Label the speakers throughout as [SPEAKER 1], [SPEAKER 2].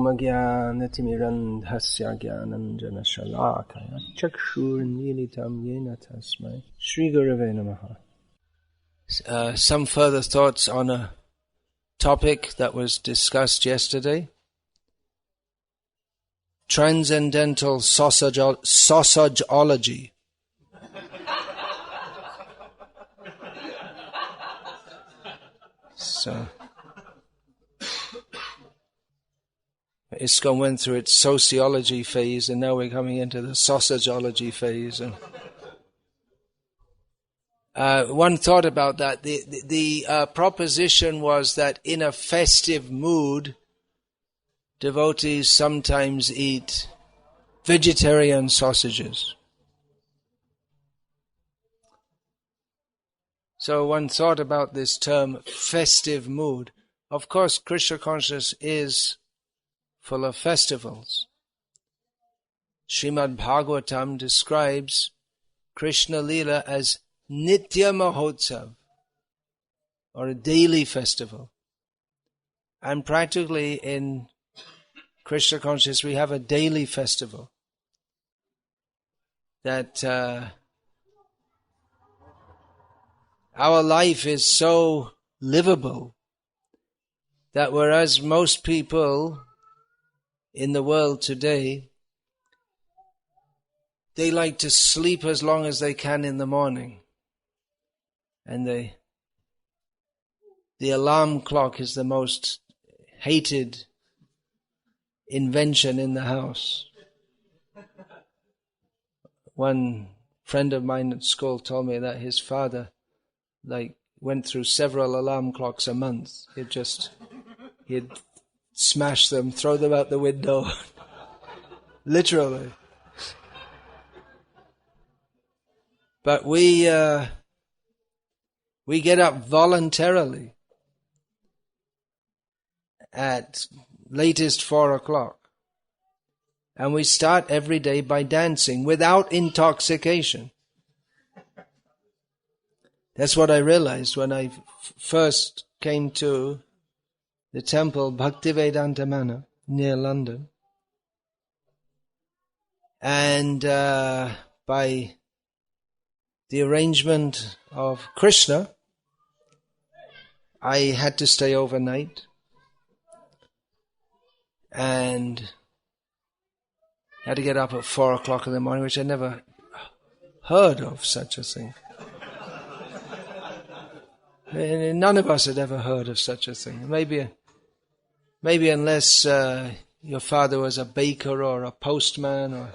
[SPEAKER 1] Omagyanatimirandhasya Gyananjana Shalakaya Chakshurnilitam Yena Tasmai Shri Gurave Namaha. Some further thoughts on a topic that was discussed yesterday. Transcendental sausageology. So, ISKCON went through its sociology phase, and now we're coming into the sausageology phase. And one thought about that. The proposition was that in a festive mood, devotees sometimes eat vegetarian sausages. So one thought about this term, festive mood. Of course, Krishna consciousness is full of festivals. Srimad Bhagavatam describes Krishna Lila as Nitya Mahotsav, or a daily festival. And practically in Krishna consciousness we have a daily festival. That our life is so livable that whereas most people in the world today, they like to sleep as long as they can in the morning. And the alarm clock is the most hated invention in the house. One friend of mine at school told me that his father went through several alarm clocks a month. He'd smash them, throw them out the window. Literally. But we get up voluntarily at latest 4 o'clock. And we start every day by dancing without intoxication. That's what I realized when I first came to the temple Bhaktivedanta Manor near London. And by the arrangement of Krishna, I had to stay overnight. And had to get up at 4 o'clock in the morning, which I never heard of such a thing. None of us had ever heard of such a thing. Maybe unless your father was a baker or a postman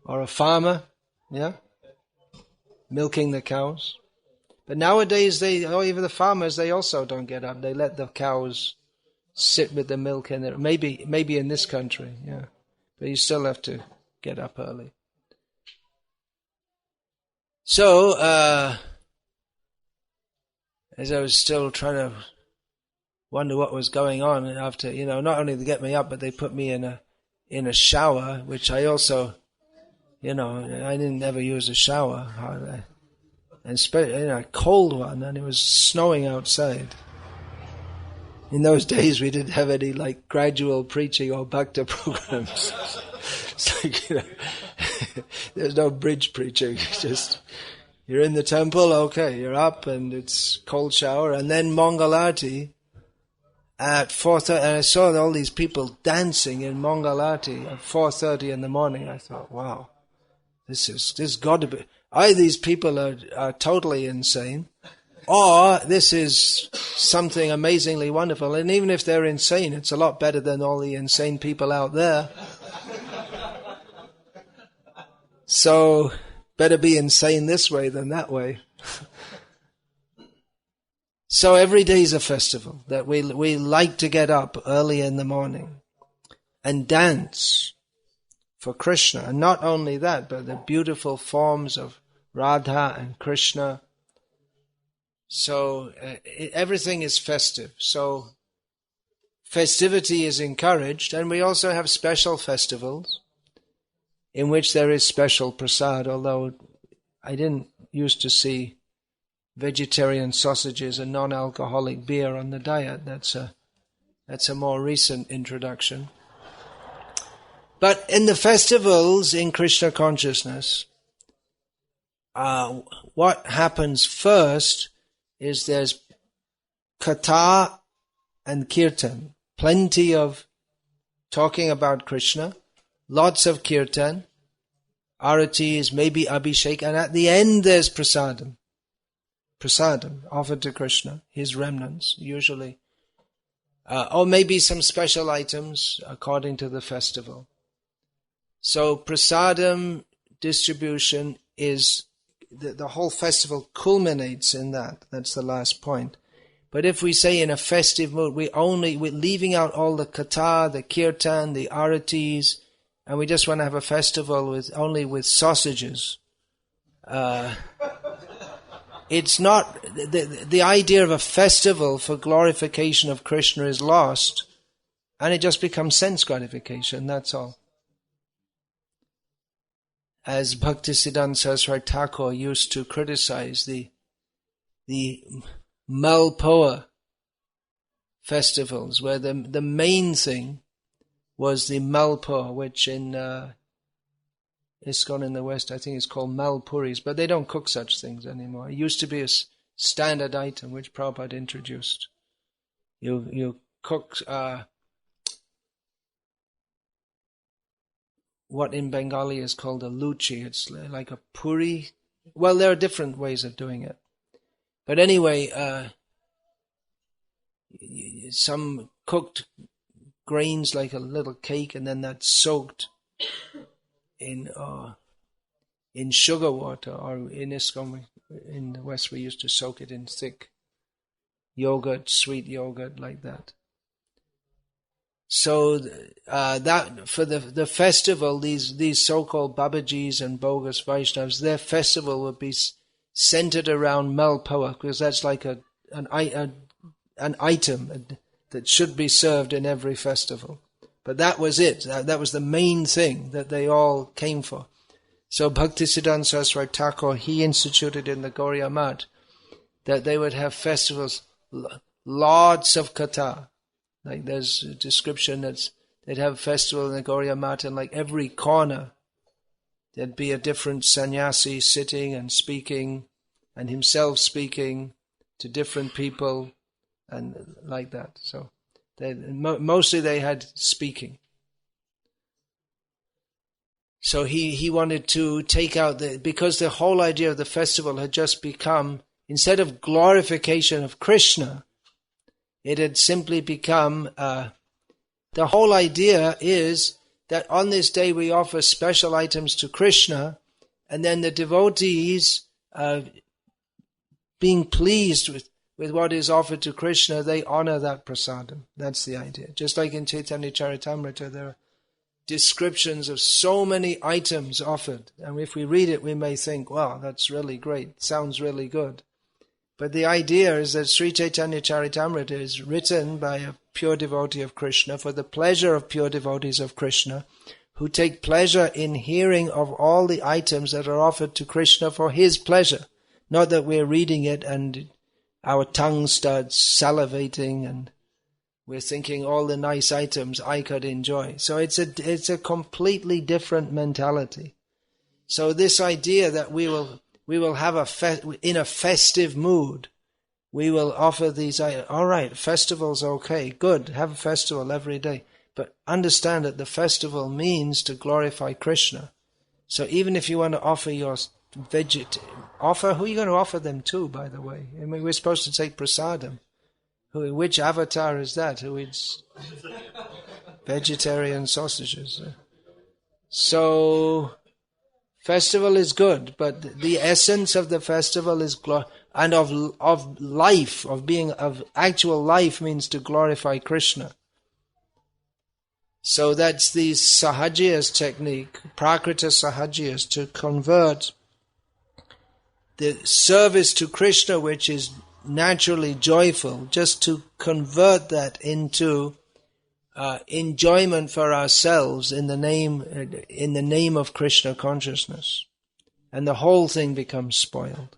[SPEAKER 1] or a farmer, yeah, milking the cows. But nowadays, even the farmers, they also don't get up. They let the cows sit with the milk in it. Maybe in this country, yeah. But you still have to get up early. So, as I was still trying to wonder what was going on after, not only to get me up, but they put me in a shower, which I also, I didn't ever use a shower hardly. And a cold one, and it was snowing outside. In those days, we didn't have any gradual preaching or bhakti programs. It's there's no bridge preaching. Just you're in the temple, okay, you're up, and it's cold shower, and then Mangalarti at 4:30. And I saw all these people dancing in Mangalarti at 4:30 in the morning. I thought, wow, this got to be. Either these people are totally insane, or this is something amazingly wonderful. And even if they're insane, it's a lot better than all the insane people out there. So, better be insane this way than that way. So every day is a festival, that we like to get up early in the morning and dance for Krishna. And not only that, but the beautiful forms of Radha and Krishna. So everything is festive. So festivity is encouraged, and we also have special festivals in which there is special prasad, although I didn't used to see vegetarian sausages and non-alcoholic beer on the diet. That's That's a more recent introduction. But in the festivals in Krishna consciousness, what happens first is there's katha and kirtan. Plenty of talking about Krishna, lots of kirtan, aratis, maybe abhishek, and at the end there's prasadam. Prasadam offered to Krishna, his remnants, usually. Or maybe some special items according to the festival. So prasadam distribution is, the whole festival culminates in that. That's the last point. But if we say in a festive mood, we're leaving out all the katha, the kirtan, the aratis, and we just want to have a festival only with sausages. It's not, the idea of a festival for glorification of Krishna is lost, and it just becomes sense gratification, that's all. As Bhaktisiddhanta Saraswati Thakur used to criticize the Malpoa festivals, where the main thing was the Malpoa, which in ISKCON in the West I think is called Malpuris, but they don't cook such things anymore. It used to be a standard item which Prabhupada introduced. You cook what in Bengali is called a luchi. It's like a puri. Well, there are different ways of doing it. But anyway, some cooked grains like a little cake, and then that's soaked in sugar water, or in ISKCON in the West we used to soak it in thick yogurt, sweet yogurt, like that. So that for the festival, these so-called Babajis and bogus Vaishnavas, their festival would be centered around Malpoa, because that's like an item that should be served in every festival. But that was it. That was the main thing that they all came for. So Bhaktisiddhanta Saraswati Thakur, he instituted in the Gauriya Math that they would have festivals, lots of katha. Like there's a description they'd have a festival in the Gauriya Math, and like every corner there'd be a different sannyasi sitting and speaking, and himself speaking to different people, and like that. So mostly they had speaking. So he wanted to take out because the whole idea of the festival had just become, instead of glorification of Krishna, it had simply become, the whole idea is that on this day we offer special items to Krishna, and then the devotees, being pleased with what is offered to Krishna, they honor that prasadam. That's the idea. Just like in Chaitanya Charitamrita, there are descriptions of so many items offered, and if we read it we may think, wow, that's really great, sounds really good. But the idea is that Sri Chaitanya Charitamrita is written by a pure devotee of Krishna for the pleasure of pure devotees of Krishna, who take pleasure in hearing of all the items that are offered to Krishna for his pleasure. Not that we're reading it and our tongue starts salivating and we're thinking all the nice items I could enjoy. So it's a completely different mentality. So this idea that we will have in a festive mood, we will offer these. All right, festivals, okay, good. Have a festival every day, but understand that the festival means to glorify Krishna. So even if you want to offer your who are you going to offer them to? By the way, I mean we're supposed to take prasadam. Which avatar is that? Who eats vegetarian sausages? So festival is good, but the essence of the festival is and of life, of actual life, means to glorify Krishna. So that's the Sahajiyas technique, Prakrita Sahajiyas, to convert the service to Krishna, which is naturally joyful, just to convert that into enjoyment for ourselves in the name of Krishna consciousness, and the whole thing becomes spoiled.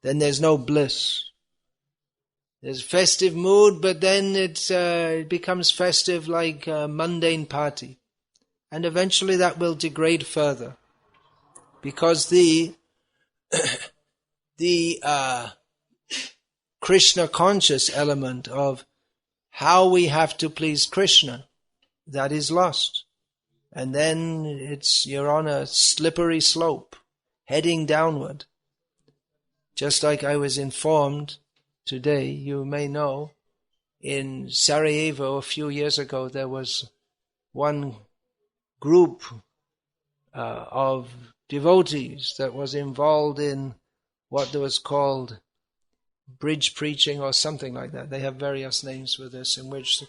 [SPEAKER 1] Then there's no bliss. There's festive mood, but then it becomes festive like a mundane party. And eventually that will degrade further. Because the Krishna conscious element of how we have to please Krishna, that is lost. And then you're on a slippery slope, heading downward. Just like I was informed today, you may know, in Sarajevo a few years ago, there was one group of devotees that was involved in what was called bridge preaching or something like that. They have various names for this, in which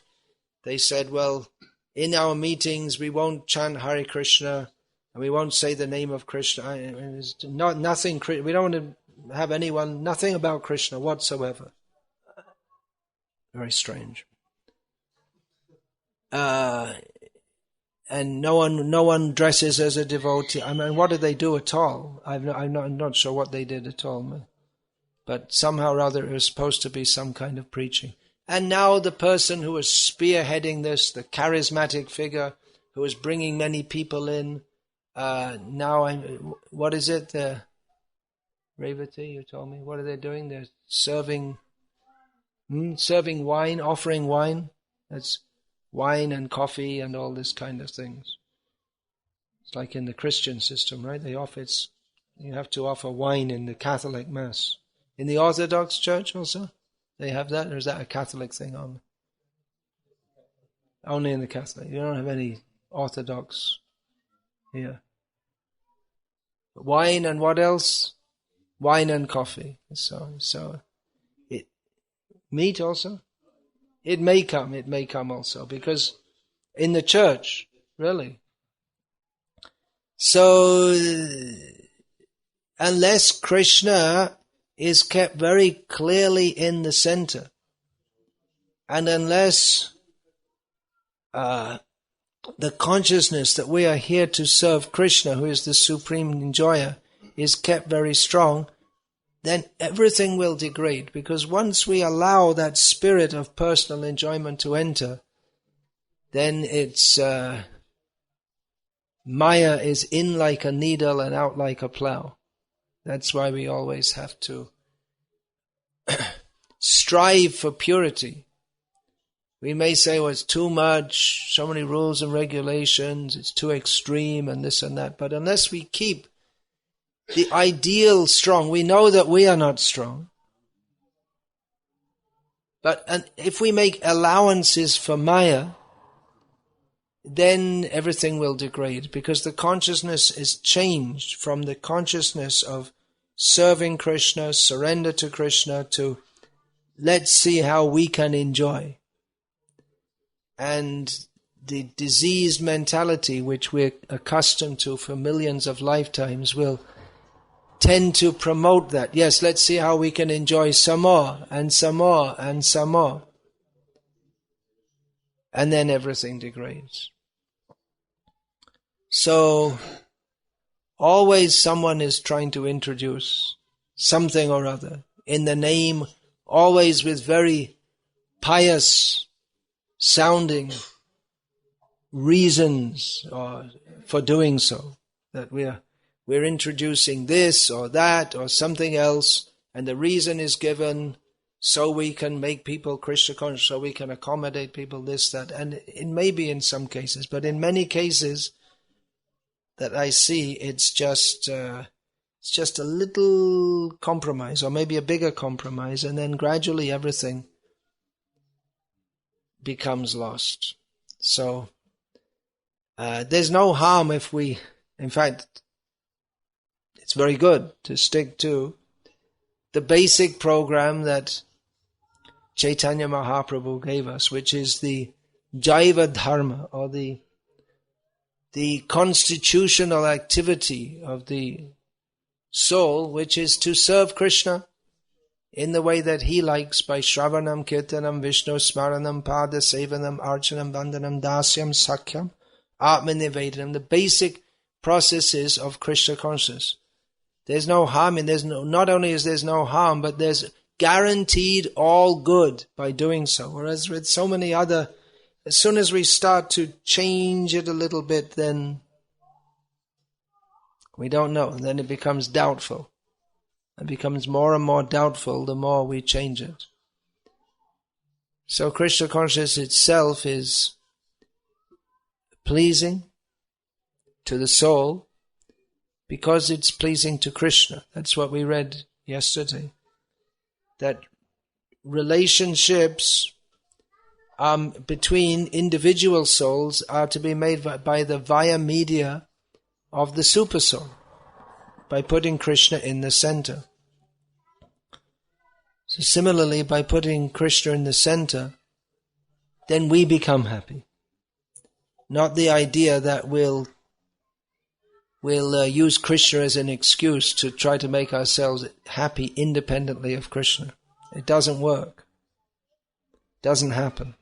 [SPEAKER 1] they said, well, in our meetings we won't chant Hare Krishna and we won't say the name of Krishna. It's nothing. We don't want to have nothing about Krishna whatsoever. Very strange. And no one dresses as a devotee. I mean, what did they do at all? I'm not sure what they did at all. But somehow or other it was supposed to be some kind of preaching. And now the person who was spearheading this, the charismatic figure who was bringing many people in, what is it? Revati, you told me. What are they doing? They're serving wine, offering wine. That's wine and coffee and all this kind of things. It's like in the Christian system, right? You have to offer wine in the Catholic Mass. In the Orthodox Church also, they have that, or is that a Catholic thing on? Only in the Catholic. You don't have any Orthodox here. Wine and what else? Wine and coffee. So meat also. It may come also, because in the church, really. So, unless Krishna is kept very clearly in the center, and unless the consciousness that we are here to serve Krishna, who is the supreme enjoyer, is kept very strong, then everything will degrade. Because once we allow that spirit of personal enjoyment to enter, then it's Maya is in like a needle and out like a plow. That's why we always have to strive for purity. We may say, well, it's too much, so many rules and regulations, it's too extreme and this and that. But unless we keep the ideal strong, we know that we are not strong. But if we make allowances for Maya, then everything will degrade, because the consciousness is changed from the consciousness of serving Krishna, surrender to Krishna, to let's see how we can enjoy. And the diseased mentality which we're accustomed to for millions of lifetimes will tend to promote that. Yes, let's see how we can enjoy some more and some more and some more. And then everything degrades. So, always someone is trying to introduce something or other in the name, always with very pious sounding reasons for doing so. That we're introducing this or that or something else, and the reason is given so we can make people Krishna conscious, so we can accommodate people, this, that. And it may be in some cases, but in many cases that I see, it's just a little compromise, or maybe a bigger compromise, and then gradually everything becomes lost. So there's no harm if we, in fact, it's very good to stick to the basic program that Chaitanya Mahaprabhu gave us, which is the Jaiva Dharma, or the constitutional activity of the soul, which is to serve Krishna in the way that he likes, by Shravanam, Kirtanam, Vishnu, Smaranam, Pada, Sevanam, Archanam, Vandanam, Dasyam, Sakyam, Atmanivedanam, the basic processes of Krishna consciousness. There's no harm in not only is there's no harm, but there's guaranteed all good by doing so. Whereas with so many other, as soon as we start to change it a little bit, then we don't know. Then it becomes doubtful. It becomes more and more doubtful the more we change it. So Krishna consciousness itself is pleasing to the soul because it's pleasing to Krishna. That's what we read yesterday. That relationships between individual souls are to be made by the via media of the Supersoul, by putting Krishna in the center. So similarly, by putting Krishna in the center, then we become happy. Not the idea that we'll use Krishna as an excuse to try to make ourselves happy independently of Krishna. It doesn't work. It doesn't happen.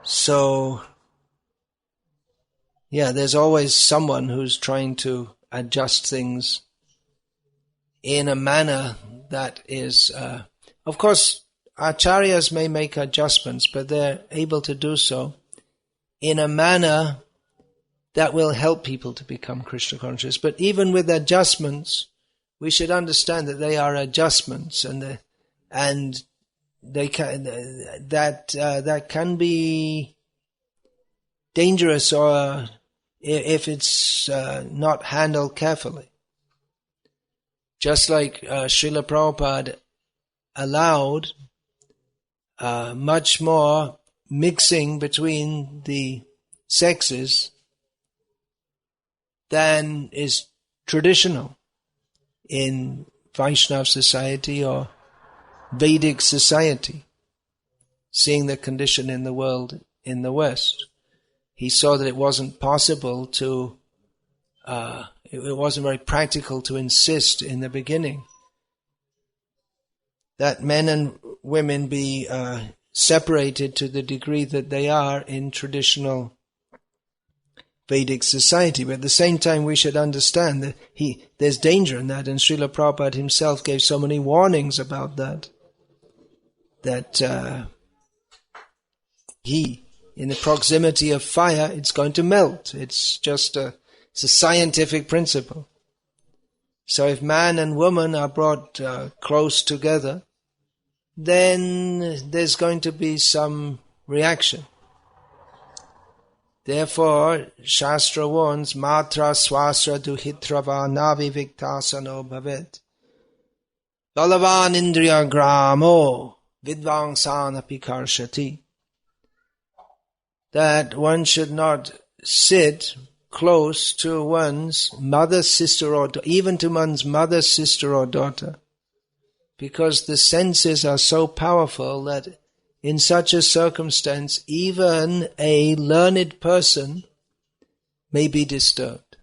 [SPEAKER 1] So, yeah, there's always someone who's trying to adjust things in a manner that is, of course, acharyas may make adjustments, but they're able to do so in a manner that will help people to become Krishna conscious. But even with adjustments, we should understand that they are adjustments, and they can that can be dangerous, or if it's not handled carefully. Just like Srila Prabhupada allowed much more mixing between the sexes than is traditional in Vaishnava society or Vedic society, seeing the condition in the world in the West. He saw that it wasn't possible to, it wasn't very practical to insist in the beginning that men and women be separated to the degree that they are in traditional Vedic society. But at the same time, we should understand that there's danger in that, and Srila Prabhupada himself gave so many warnings about that, in the proximity of fire, it's going to melt. It's a scientific principle. So if man and woman are brought close together, then there's going to be some reaction. Therefore, Shastra warns, Matra swasra duhitrava navi viktasano bhavet. Balavan indriya gramo vidvangsana pikarshati. That one should not sit close to one's mother, sister, or even to one's mother, sister, or daughter, because the senses are so powerful that in such a circumstance, even a learned person may be disturbed.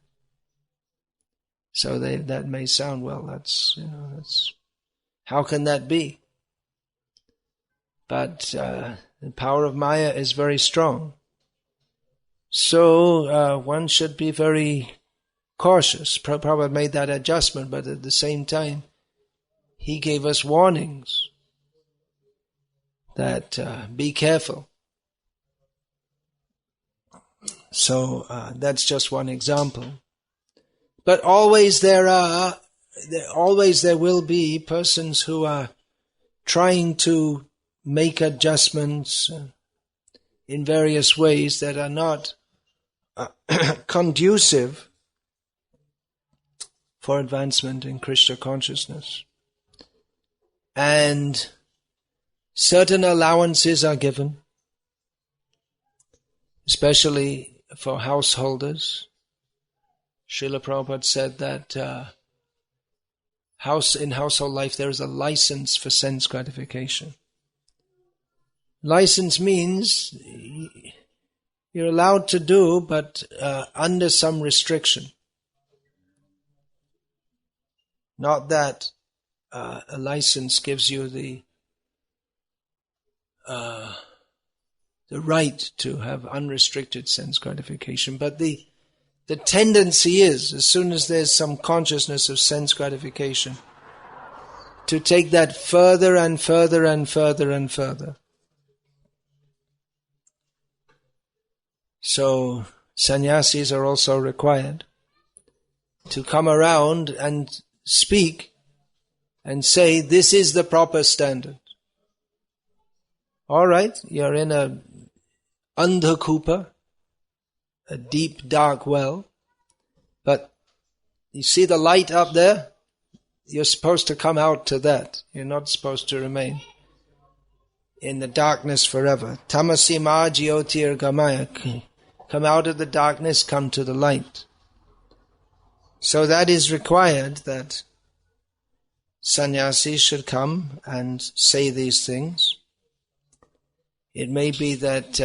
[SPEAKER 1] So that may sound, well, that's how can that be? But the power of Maya is very strong. So one should be very cautious. Prabhupada made that adjustment, but at the same time, he gave us warnings that be careful. So that's just one example. But always there will be persons who are trying to make adjustments in various ways that are not conducive for advancement in Krishna consciousness. And certain allowances are given, especially for householders. Srila Prabhupada said that in household life there is a license for sense gratification. License means you're allowed to do, but under some restriction. Not that a license gives you the right to have unrestricted sense gratification, but the tendency is, as soon as there's some consciousness of sense gratification, to take that further and further and further and further. So sannyasis are also required to come around and speak and say, this is the proper standard. All right, you're in a andhakupa, a deep dark well, but you see the light up there? You're supposed to come out to that. You're not supposed to remain in the darkness forever. Tamasi ma jyotir gamaya. Come out of the darkness, come to the light. So that is required, that sannyasis should come and say these things. It may be that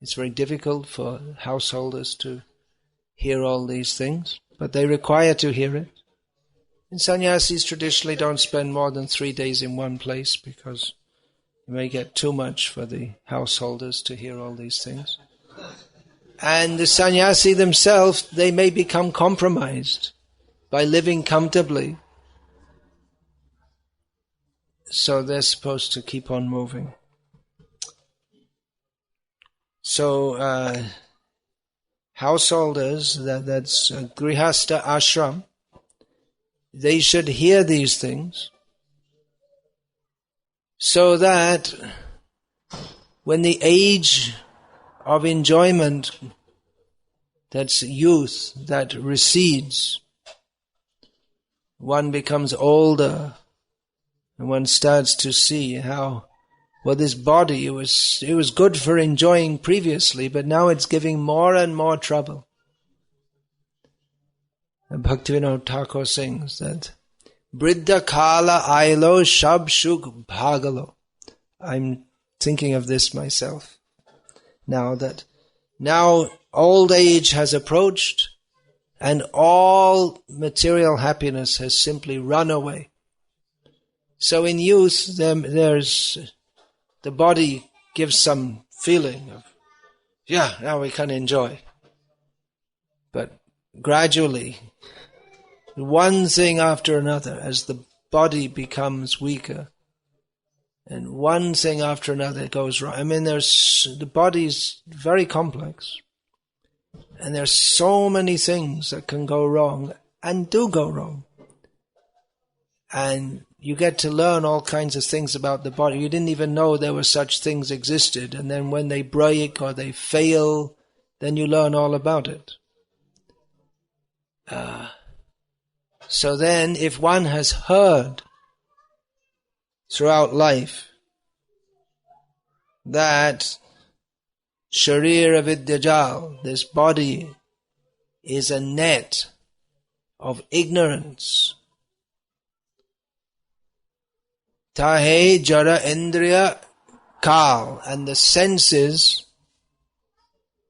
[SPEAKER 1] it's very difficult for householders to hear all these things, but they require to hear it. And sannyasis traditionally don't spend more than 3 days in one place, because it may get too much for the householders to hear all these things. And the sannyasi themselves, they may become compromised by living comfortably. So they're supposed to keep on moving. So householders, that's grihastha ashram, they should hear these things so that when the age of enjoyment, that's youth, that recedes, one becomes older and one starts to see how, well, this body, it was good for enjoying previously, but now it's giving more and more trouble. And Bhaktivinoda Thakur sings that, Briddha kala ailo shab shuk bhagalo. I'm thinking of this myself. Now old age has approached and all material happiness has simply run away. So in youth, there's the body gives some feeling of, now we can enjoy. But gradually, one thing after another, as the body becomes weaker, and one thing after another goes wrong. I mean, the body's very complex. And there's so many things that can go wrong and do go wrong. And you get to learn all kinds of things about the body. You didn't even know there were such things existed. And then when they break or they fail, then you learn all about it. So then, if one has heard throughout life that Sharira Vidyajal, this body, is a net of ignorance. Tahe Jara Indriya Kal, and the senses,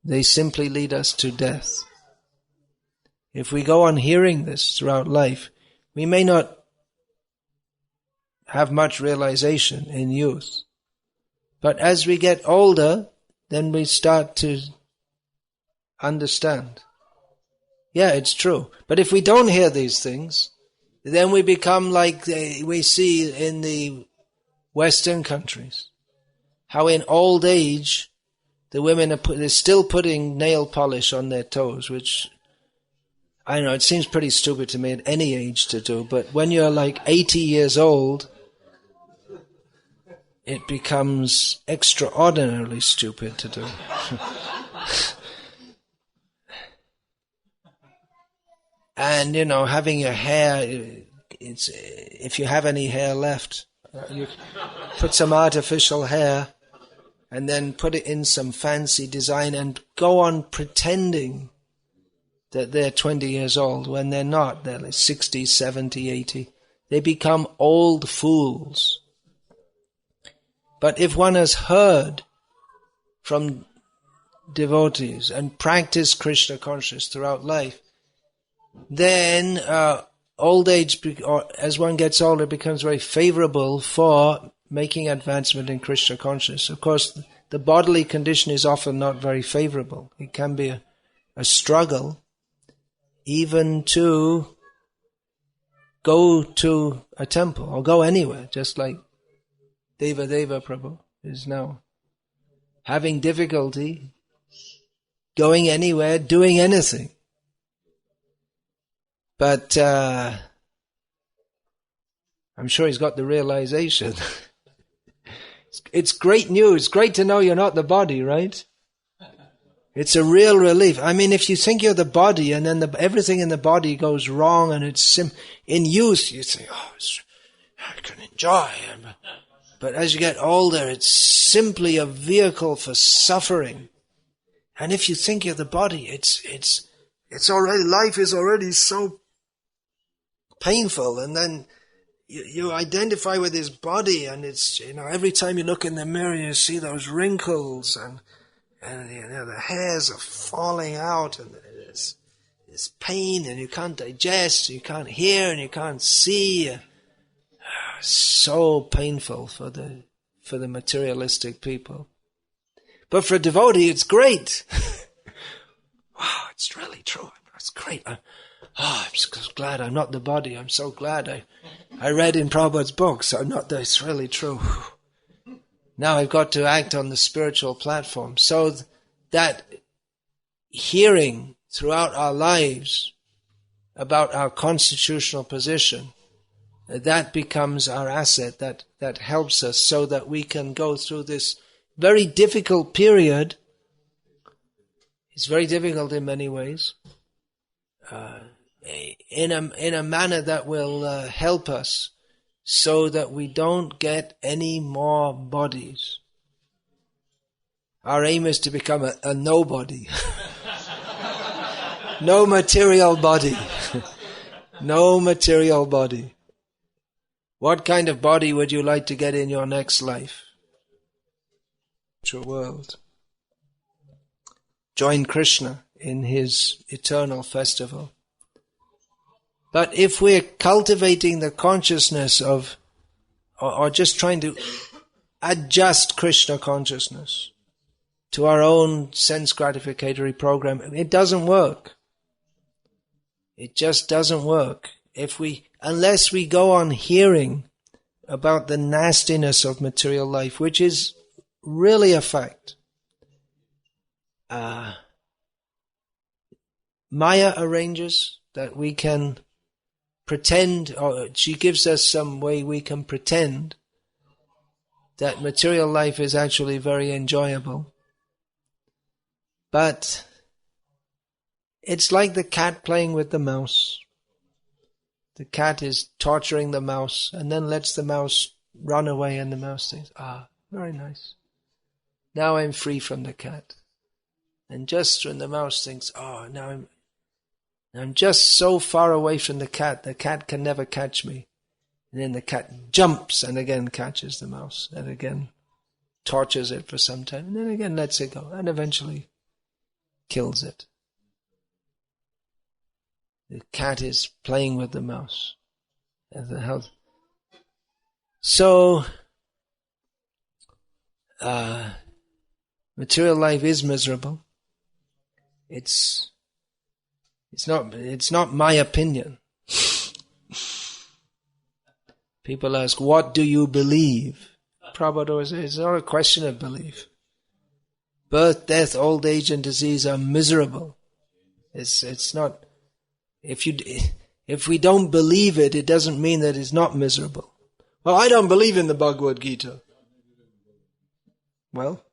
[SPEAKER 1] they simply lead us to death. If we go on hearing this throughout life, we may not have much realization in youth. But as we get older, then we start to understand. Yeah, it's true. But if we don't hear these things, then we become like we see in the Western countries. How in old age, the women they're still putting nail polish on their toes, which, I don't know, it seems pretty stupid to me at any age to do, but when you're like 80 years old, it becomes extraordinarily stupid to do. And, having your hair, if you have any hair left, you put some artificial hair and then put it in some fancy design and go on pretending that they're 20 years old when they're not. They're like 60, 70, 80. They become old fools. But if one has heard from devotees and practiced Krishna consciousness throughout life, then old age, or as one gets older, becomes very favorable for making advancement in Krishna consciousness. Of course, the bodily condition is often not very favorable. It can be a struggle even to go to a temple or go anywhere, just like Deva Prabhu is now having difficulty going anywhere, doing anything. But I'm sure he's got the realization. It's great news. Great to know you're not the body, right? It's a real relief. I mean, if you think you're the body and then everything in the body goes wrong and it's in youth, you think, I can enjoy it. But as you get older, it's simply a vehicle for suffering. And if you think you're the body, it's already, life is already so painful, and then you identify with this body, and it's, every time you look in the mirror, you see those wrinkles, and the hairs are falling out, and there's pain, and you can't digest, you can't hear, and you can't see. So painful for the materialistic people. But for a devotee, it's great. Wow, it's really true. It's great. I'm so glad I'm not the body. I'm so glad I read in Prabhupada's books. I'm not that. It's really true. Now I've got to act on the spiritual platform. So that hearing throughout our lives about our constitutional position, that becomes our asset, that helps us so that we can go through this very difficult period. It's very difficult in many ways, in a manner that will help us so that we don't get any more bodies. Our aim is to become a nobody. No material body. No material body. What kind of body would you like to get in your next life? True world. Join Krishna in his eternal festival. But if we're cultivating the consciousness of, or just trying to adjust Krishna consciousness to our own sense gratificatory program, it doesn't work. It just doesn't work. Unless we go on hearing about the nastiness of material life, which is really a fact. Maya arranges that we can pretend, or she gives us some way we can pretend that material life is actually very enjoyable. But it's like the cat playing with the mouse. The cat is torturing the mouse and then lets the mouse run away, and the mouse thinks, very nice. Now I'm free from the cat. And just when the mouse thinks, now I'm just so far away from the cat can never catch me. And then the cat jumps and again catches the mouse, and again tortures it for some time, and then again lets it go, and eventually kills it. The cat is playing with the mouse. So, material life is miserable. It's not my opinion. People ask, what do you believe? Prabhupada always says, it's not a question of belief. Birth, death, old age and disease are miserable. It's not. If we don't believe it, it doesn't mean that it's not miserable. Well, I don't believe in the Bhagavad Gita. Well,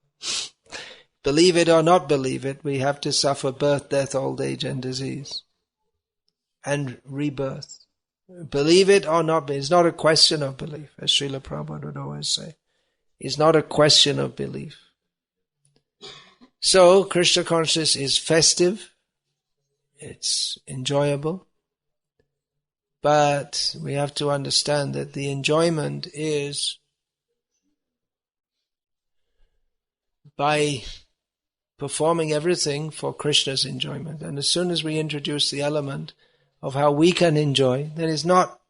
[SPEAKER 1] believe it or not believe it, we have to suffer birth, death, old age and disease. And rebirth. Believe it or not, it's not a question of belief, as Srila Prabhupada would always say. It's not a question of belief. So, Krishna consciousness is festive. It's enjoyable, but we have to understand that the enjoyment is by performing everything for Krishna's enjoyment. And as soon as we introduce the element of how we can enjoy, then it's not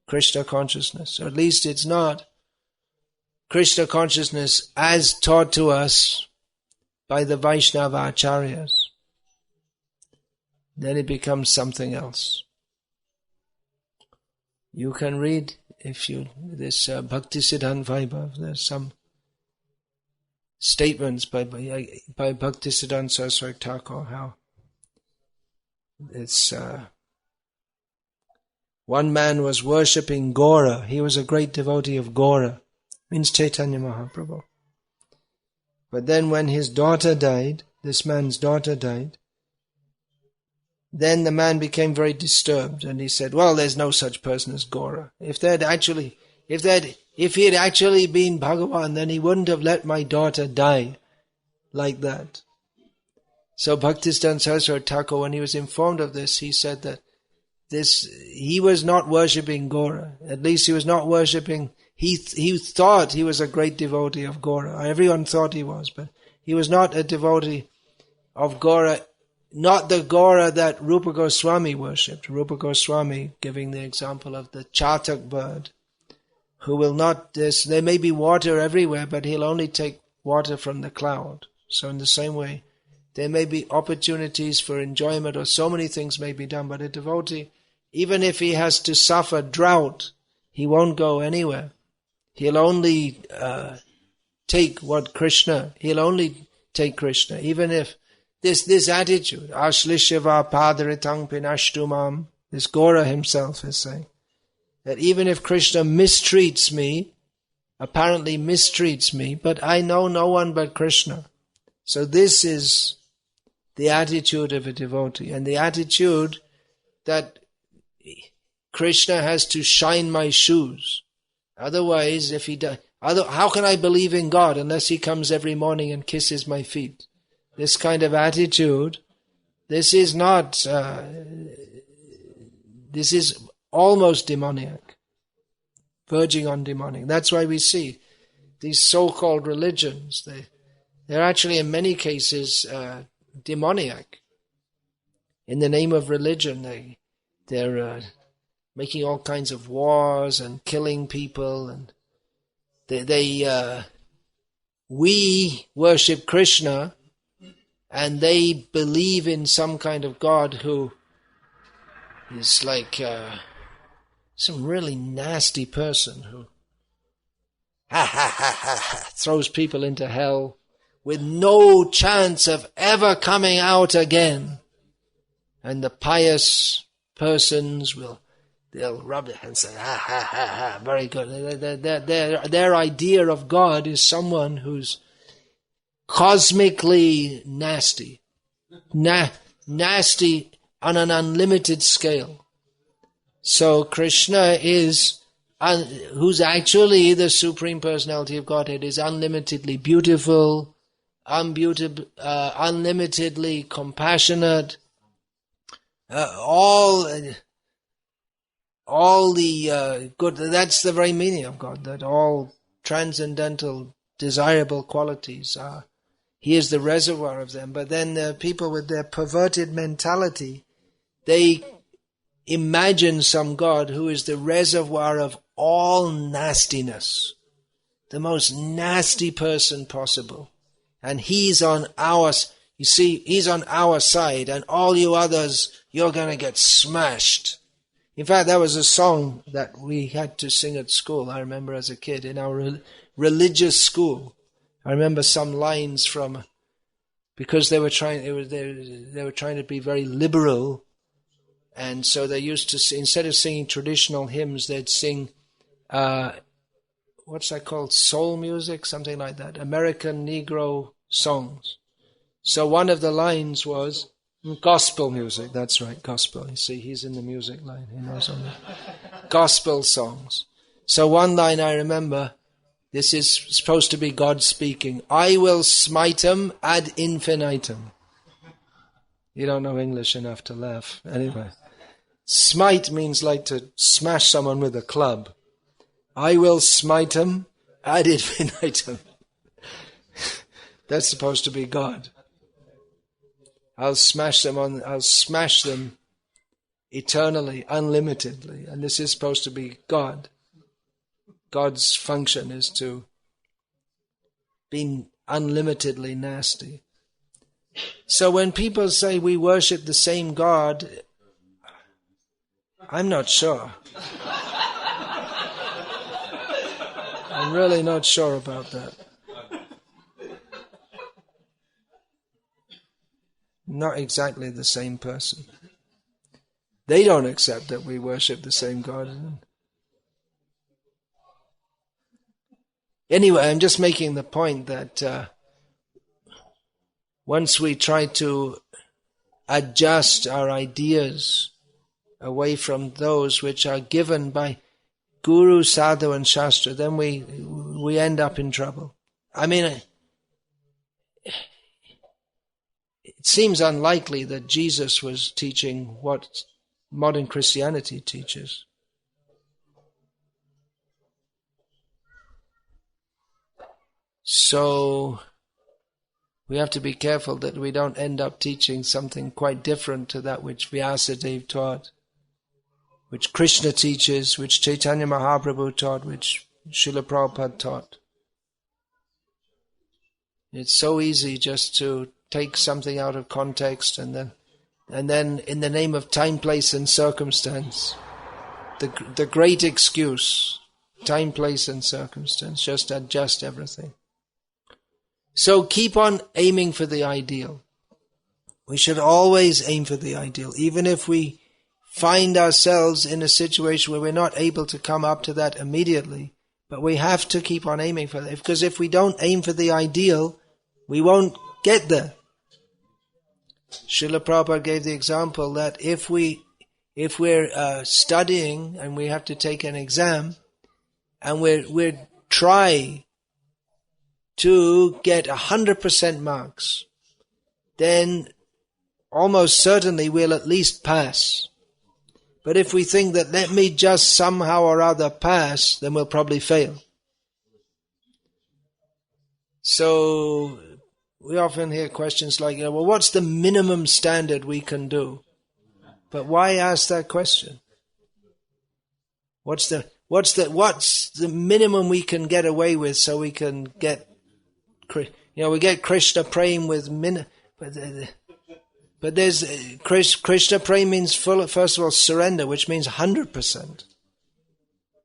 [SPEAKER 1] Krishna consciousness, or at least it's not Krishna consciousness as taught to us by the Vaishnava acharyas. Then it becomes something else. You can read, if you, this Bhakti Siddhanta Vaibhav, there's some statements by Bhakti Siddhanta Saraswati Thakur, how it's, one man was worshipping Gaura. He was a great devotee of Gaura, means Chaitanya Mahaprabhu. But then when his daughter died, this man's daughter died, then the man became very disturbed, and he said, well, there's no such person as Gaura. If he had actually been Bhagavan, then he wouldn't have let my daughter die like that. So Bhaktisiddhanta Saraswati Thakur, when he was informed of this, he said that he was not worshipping Gaura. At least he was not worshipping, he thought he was a great devotee of Gaura. Everyone thought he was, but he was not a devotee of Gaura, not the Gaura that Rupa Goswami worshipped. Rupa Goswami giving the example of the chatak bird, who will not, there may be water everywhere, but he'll only take water from the cloud. So in the same way, there may be opportunities for enjoyment, or so many things may be done, but a devotee, even if he has to suffer drought, he won't go anywhere. He'll only take what Krishna, he'll only take Krishna. Even if this attitude, Ashlishava Padaritang Pinashtumam, this Gaura himself is saying, that even if Krishna mistreats me, apparently mistreats me, but I know no one but Krishna. So this is the attitude of a devotee, and the attitude that Krishna has to shine my shoes. Otherwise, if he does, how can I believe in God unless he comes every morning and kisses my feet? This kind of attitude, this is not, this is almost demoniac, verging on demonic. That's why we see these so-called religions, they're actually in many cases demoniac. In the name of religion, they're making all kinds of wars and killing people, and we worship Krishna, and they believe in some kind of God who is like some really nasty person who throws people into hell with no chance of ever coming out again. And the pious persons they'll rub their hands and say, very good. Their idea of God is someone who's cosmically nasty. Nasty on an unlimited scale. So Krishna is, who's actually the Supreme Personality of Godhead, is unlimitedly beautiful, unlimitedly compassionate, all the good. That's the very meaning of God, that all transcendental, desirable qualities are, he is the reservoir of them. But then the people with their perverted mentality, they imagine some God who is the reservoir of all nastiness, the most nasty person possible. And he's on he's on our side, and all you others, you're going to get smashed. In fact, that was a song that we had to sing at school, I remember as a kid, in our religious school. I remember some lines from, because they were trying to be very liberal, and so they used to, instead of singing traditional hymns, they'd sing, what's that called, soul music, something like that, American Negro songs. So one of the lines was gospel music. That's right, gospel. You see, he's in the music line. He knows all that. Gospel songs. So one line I remember, this is supposed to be God speaking. I will smite 'em ad infinitum. You don't know English enough to laugh. Anyway. Smite means like to smash someone with a club. I will smite 'em ad infinitum. That's supposed to be God. I'll smash them eternally, unlimitedly. And this is supposed to be God. God's function is to be unlimitedly nasty. So when people say we worship the same God, I'm not sure. I'm really not sure about that. Not exactly the same person. They don't accept that we worship the same God. Anyway, I'm just making the point that once we try to adjust our ideas away from those which are given by Guru, Sadhu and Shastra, then we end up in trouble. I mean, it seems unlikely that Jesus was teaching what modern Christianity teaches. So we have to be careful that we don't end up teaching something quite different to that which Vyasadeva taught, which Krishna teaches, which Chaitanya Mahaprabhu taught, which Srila Prabhupada taught. It's so easy just to take something out of context and then in the name of time, place and circumstance, the great excuse, time, place and circumstance, just adjust everything. So keep on aiming for the ideal. We should always aim for the ideal, even if we find ourselves in a situation where we're not able to come up to that immediately. But we have to keep on aiming for that, because if we don't aim for the ideal, we won't get there. Srila Prabhupada gave the example that if we're studying and we have to take an exam, and we're try to get 100% marks, then almost certainly we'll at least pass. But if we think that let me just somehow or other pass, then we'll probably fail. So we often hear questions like, well, what's the minimum standard we can do? But why ask that question? What's the minimum we can get away with so we can get, we get Krishna praying with but there's Krishna praying means first of all surrender, which means 100%,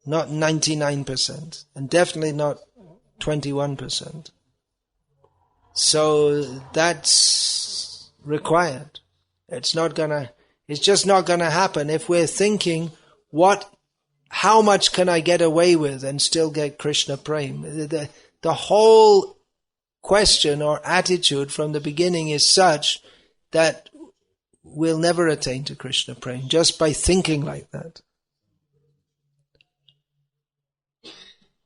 [SPEAKER 1] not 99%, and definitely not 21%. So that's required. It's just not gonna happen if we're thinking, how much can I get away with and still get Krishna praying? The whole question or attitude from the beginning is such that we'll never attain to Krishna praying just by thinking like that.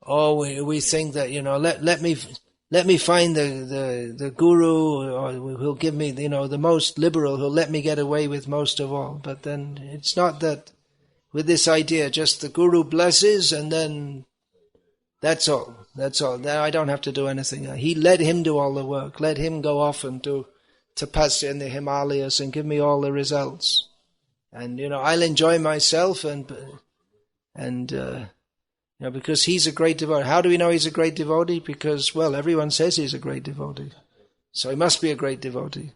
[SPEAKER 1] Or we think that, let me find the guru, or who'll give me, the most liberal, who'll let me get away with most of all. But then it's not that with this idea, just the guru blesses and then that's all. Now I don't have to do anything. Let him do all the work. Let him go off and do tapasya in the Himalayas and give me all the results. And, I'll enjoy myself and because he's a great devotee. How do we know he's a great devotee? Because, everyone says he's a great devotee. So he must be a great devotee.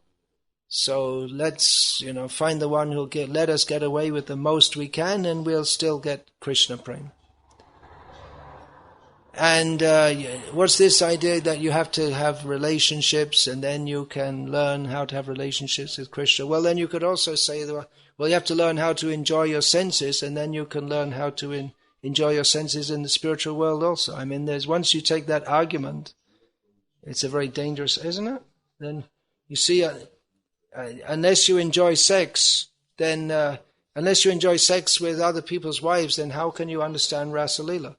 [SPEAKER 1] So let's, find the one who'll let us get away with the most we can, and we'll still get Krishna prema. And what's this idea that you have to have relationships and then you can learn how to have relationships with Krishna? Well, then you could also say, you have to learn how to enjoy your senses, and then you can learn how to enjoy your senses in the spiritual world also. I mean, once you take that argument, it's a very dangerous, isn't it? Then you see, unless you enjoy sex, then unless you enjoy sex with other people's wives, then how can you understand Rasa Leela?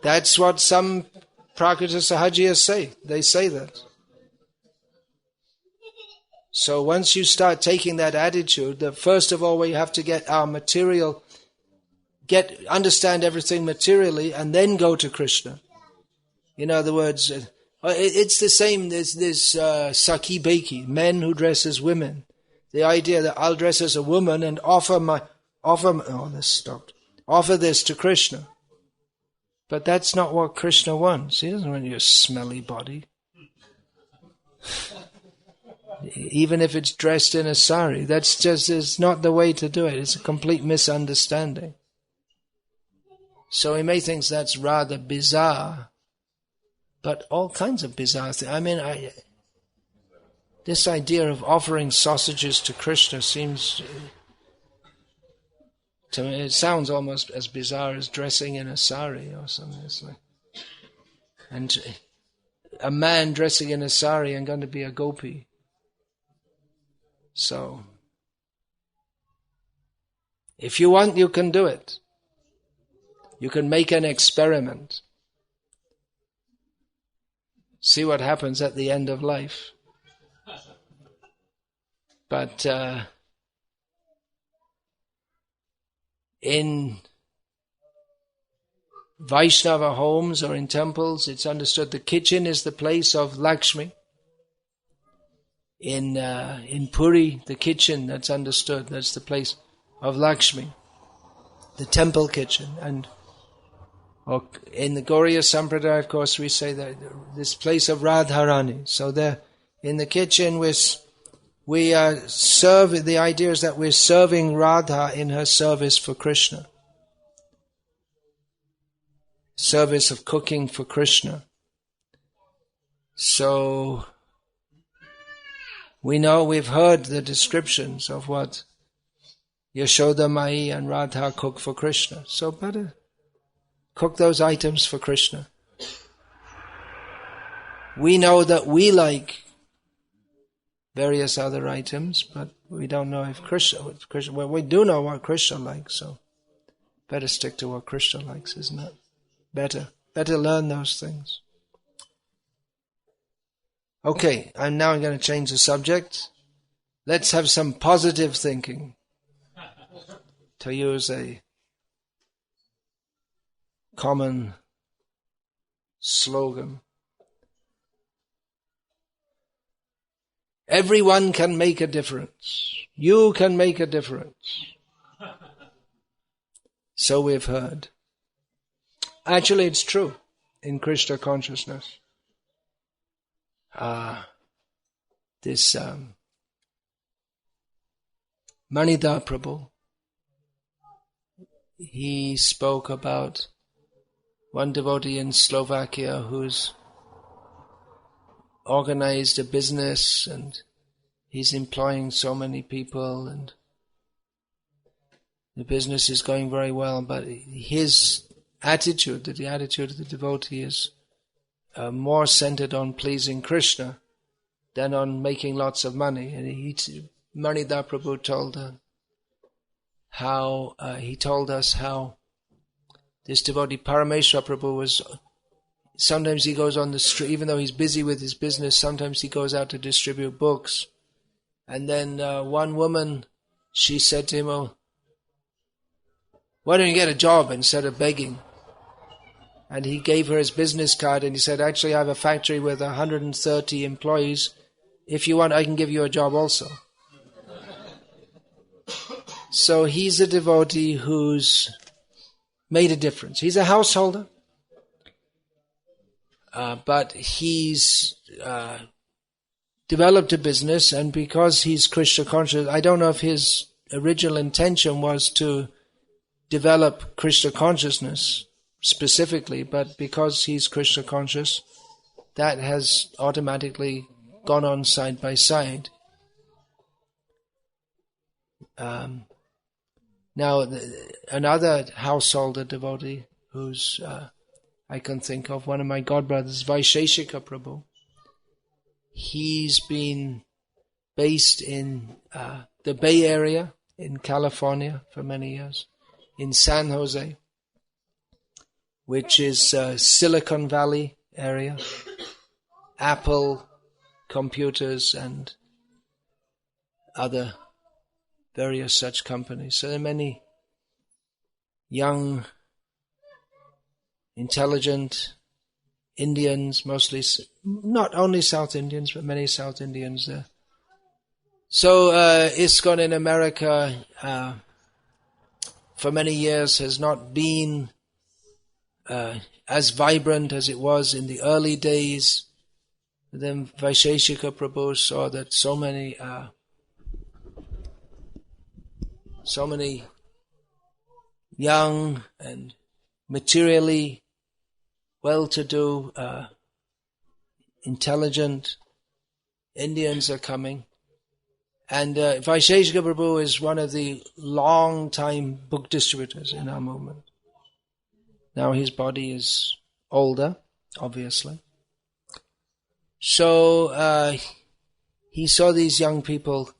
[SPEAKER 1] That's what some Prakrita Sahajiyas say. They say that. So once you start taking that attitude, that first of all we have to get our material, understand everything materially, and then go to Krishna. In other words, it's the same. There's this Saki Beki, men who dress as women. The idea that I'll dress as a woman and offer this to Krishna. But that's not what Krishna wants. He doesn't want your smelly body. Even if it's dressed in a sari, it's not the way to do it. It's a complete misunderstanding. So he may think that's rather bizarre, but all kinds of bizarre things. I mean, this idea of offering sausages to Krishna seems, to me, it sounds almost as bizarre as dressing in a sari or something. It's like, and a man dressing in a sari and going to be a gopi. So, if you want, you can do it. You can make an experiment. See what happens at the end of life. But in Vaishnava homes or in temples, it's understood the kitchen is the place of Lakshmi. In Puri, the kitchen, that's understood, that's the place of Lakshmi, the temple kitchen. And in the Gauriya Sampradaya, of course, we say that this place of Radharani. So there, in the kitchen, we serve. The idea is that we're serving Radha in her service for Krishna, service of cooking for Krishna. So we know, we've heard the descriptions of what Yashoda Mai and Radha cook for Krishna. So better cook those items for Krishna. We know that we like various other items, but we don't know if Krishna, well, we do know what Krishna likes, so better stick to what Krishna likes, isn't it? Better learn those things. Okay, I'm going to change the subject. Let's have some positive thinking, to use a common slogan. Everyone can make a difference. You can make a difference. So we've heard. Actually, it's true in Krishna consciousness. This Manida Prabhu, he spoke about one devotee in Slovakia who's organized a business and he's employing so many people and the business is going very well, but his attitude, the attitude of the devotee is more centered on pleasing Krishna than on making lots of money. And Manida Prabhu told he told us how this devotee Parameshwar Prabhu was, sometimes he goes on the street, even though he's busy with his business, sometimes he goes out to distribute books. And then one woman, she said to him, "Oh, why don't you get a job instead of begging?" And he gave her his business card and he said, "Actually, I have a factory with 130 employees. If you want, I can give you a job also." So he's a devotee who's made a difference. He's a householder, but he's developed a business, and because he's Krishna conscious, I don't know if his original intention was to develop Krishna consciousness specifically, but because he's Krishna conscious, that has automatically gone on side by side. Now, another householder devotee who's I can think of, one of my godbrothers, Vaisheshika Prabhu. He's been based in the Bay Area in California for many years, in San Jose, which is Silicon Valley area, Apple, computers, and other various such companies. So there are many young, intelligent Indians, mostly, not only South Indians, but many South Indians there. So ISKCON in America for many years has not been as vibrant as it was in the early days. Then Vaisheshika Prabhu saw that so many young and materially well-to-do, intelligent Indians are coming. And Vaisheshika Prabhu is one of the long-time book distributors in our movement. Now his body is older, obviously. So he saw these young people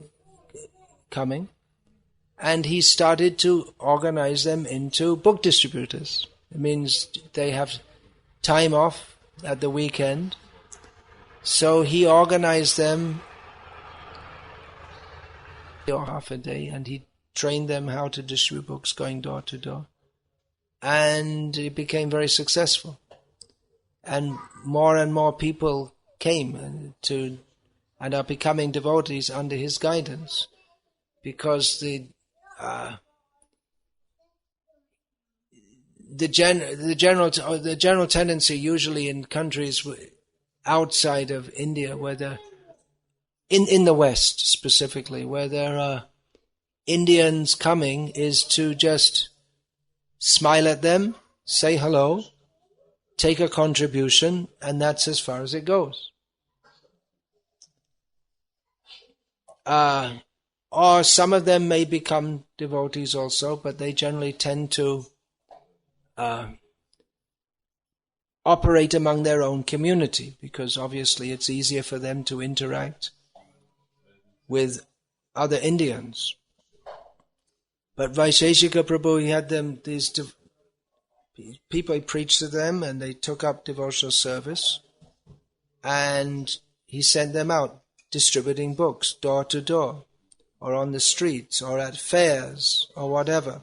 [SPEAKER 1] coming, and he started to organize them into book distributors. It means they have time off at the weekend. So he organized them half a day, and he trained them how to distribute books, going door to door. And it became very successful. And more people came and are becoming devotees under his guidance, because the general tendency usually in countries outside of India, where in the West specifically, where there are Indians coming, is to just smile at them, say hello, take a contribution, and that's as far as it goes. Or some of them may become devotees also, but they generally tend to operate among their own community, because obviously it's easier for them to interact with other Indians. But Vaisheshika Prabhu, he had them, these people, he preached to them, and they took up devotional service, and he sent them out distributing books door to door, or on the streets, or at fairs, or whatever,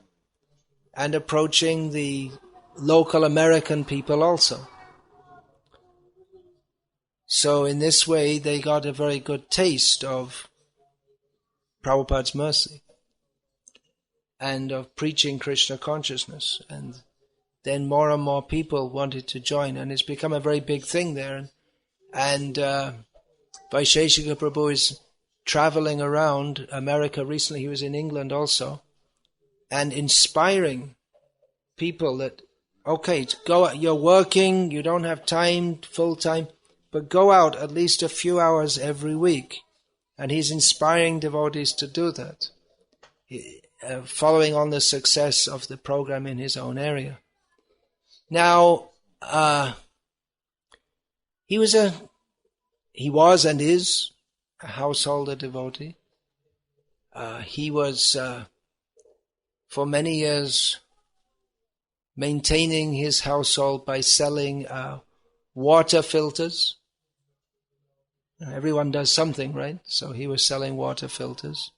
[SPEAKER 1] and approaching the local American people also. So in this way they got a very good taste of Prabhupada's mercy and of preaching Krishna consciousness, and then more and more people wanted to join, and it's become a very big thing there. And Vaisheshika Prabhu is traveling around America. Recently he was in England also, and inspiring people that, okay, go out, you're working, you don't have time, full time, but go out at least a few hours every week. And he's inspiring devotees to do that, following on the success of the program in his own area. Now, he was and is a householder devotee. He was for many years maintaining his household by selling water filters. Everyone does something, right? So he was selling water filters.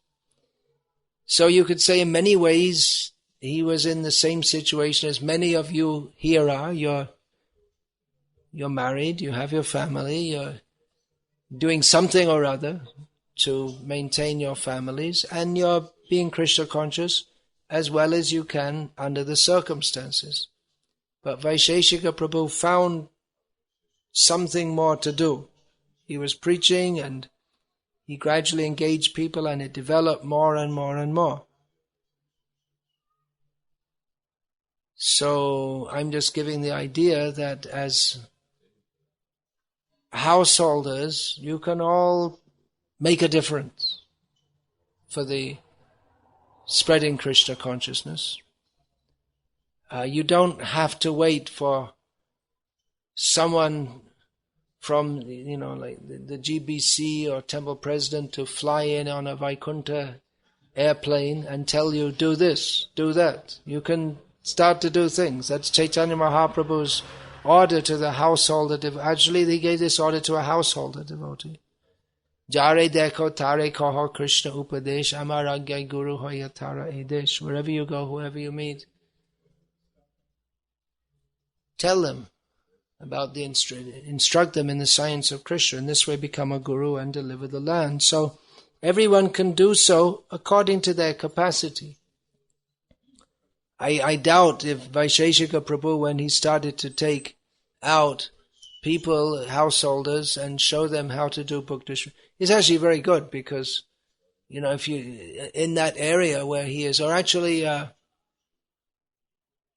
[SPEAKER 1] So you could say in many ways he was in the same situation as many of you here are. You're married, you have your family, you're doing something or other to maintain your families, and you're being Krishna conscious as well as you can under the circumstances. But Vaisheshika Prabhu found something more to do. He was preaching, and he gradually engaged people, and it developed more and more and more. So I'm just giving the idea that as householders, you can all make a difference for the spreading Krishna consciousness. You don't have to wait for someone from, like the GBC or temple president to fly in on a Vaikuntha airplane and tell you, do this, do that. You can start to do things. That's Chaitanya Mahaprabhu's order to the householder devotee. Actually, he gave this order to a householder devotee. Jare dekho tare koho Krishna upadesh amaragya guru hoya tara edesh. Wherever you go, whoever you meet, tell them about the instruct them in the science of Krishna. In this way become a guru and deliver the land. So everyone can do so according to their capacity. I doubt if Vaisheshika Prabhu, when he started to take out people, householders, and show them how to do book distribution, it's actually very good, because if you in that area where he is, or actually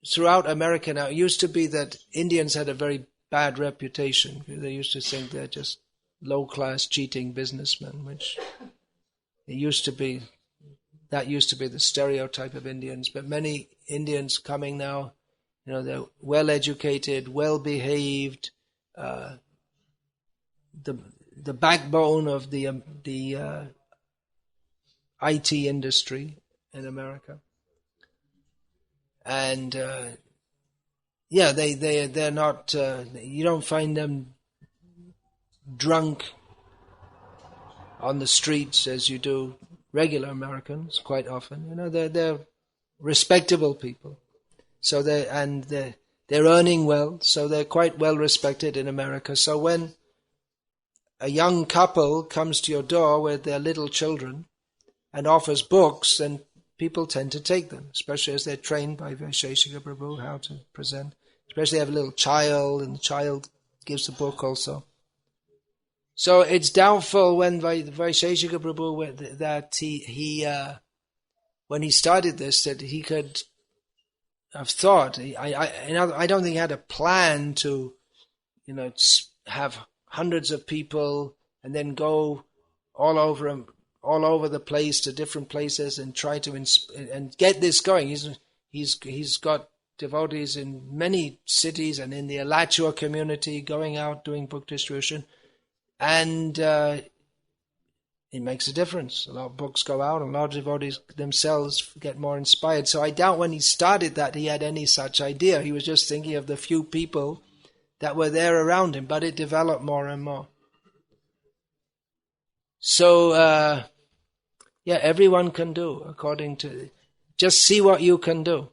[SPEAKER 1] throughout America now, it used to be that Indians had a very bad reputation. They used to think they're just low-class cheating businessmen, which it used to be. That used to be the stereotype of Indians. But many Indians coming now, they're well-educated, well-behaved, the backbone of the IT industry in America. And they're not. You don't find them drunk on the streets as you do regular Americans quite often. They're respectable people. So they're earning well, so they're quite well respected in America. So when a young couple comes to your door with their little children and offers books, then people tend to take them, especially as they're trained by Vaisheshika Prabhu how to present. Especially they have a little child, and the child gives the book also. So it's doubtful when Vaisheshika Prabhu that he when he started this that he could have thought. I don't think he had a plan to, have hundreds of people and then go all over the place to different places and try to and get this going. He's got devotees in many cities and in the Alachua community going out doing book distribution, and it makes a difference. A lot of books go out, and a lot of devotees themselves get more inspired. So I doubt when he started that he had any such idea. He was just thinking of the few people that were there around him, but it developed more and more. So, everyone can do according to... Just see what you can do.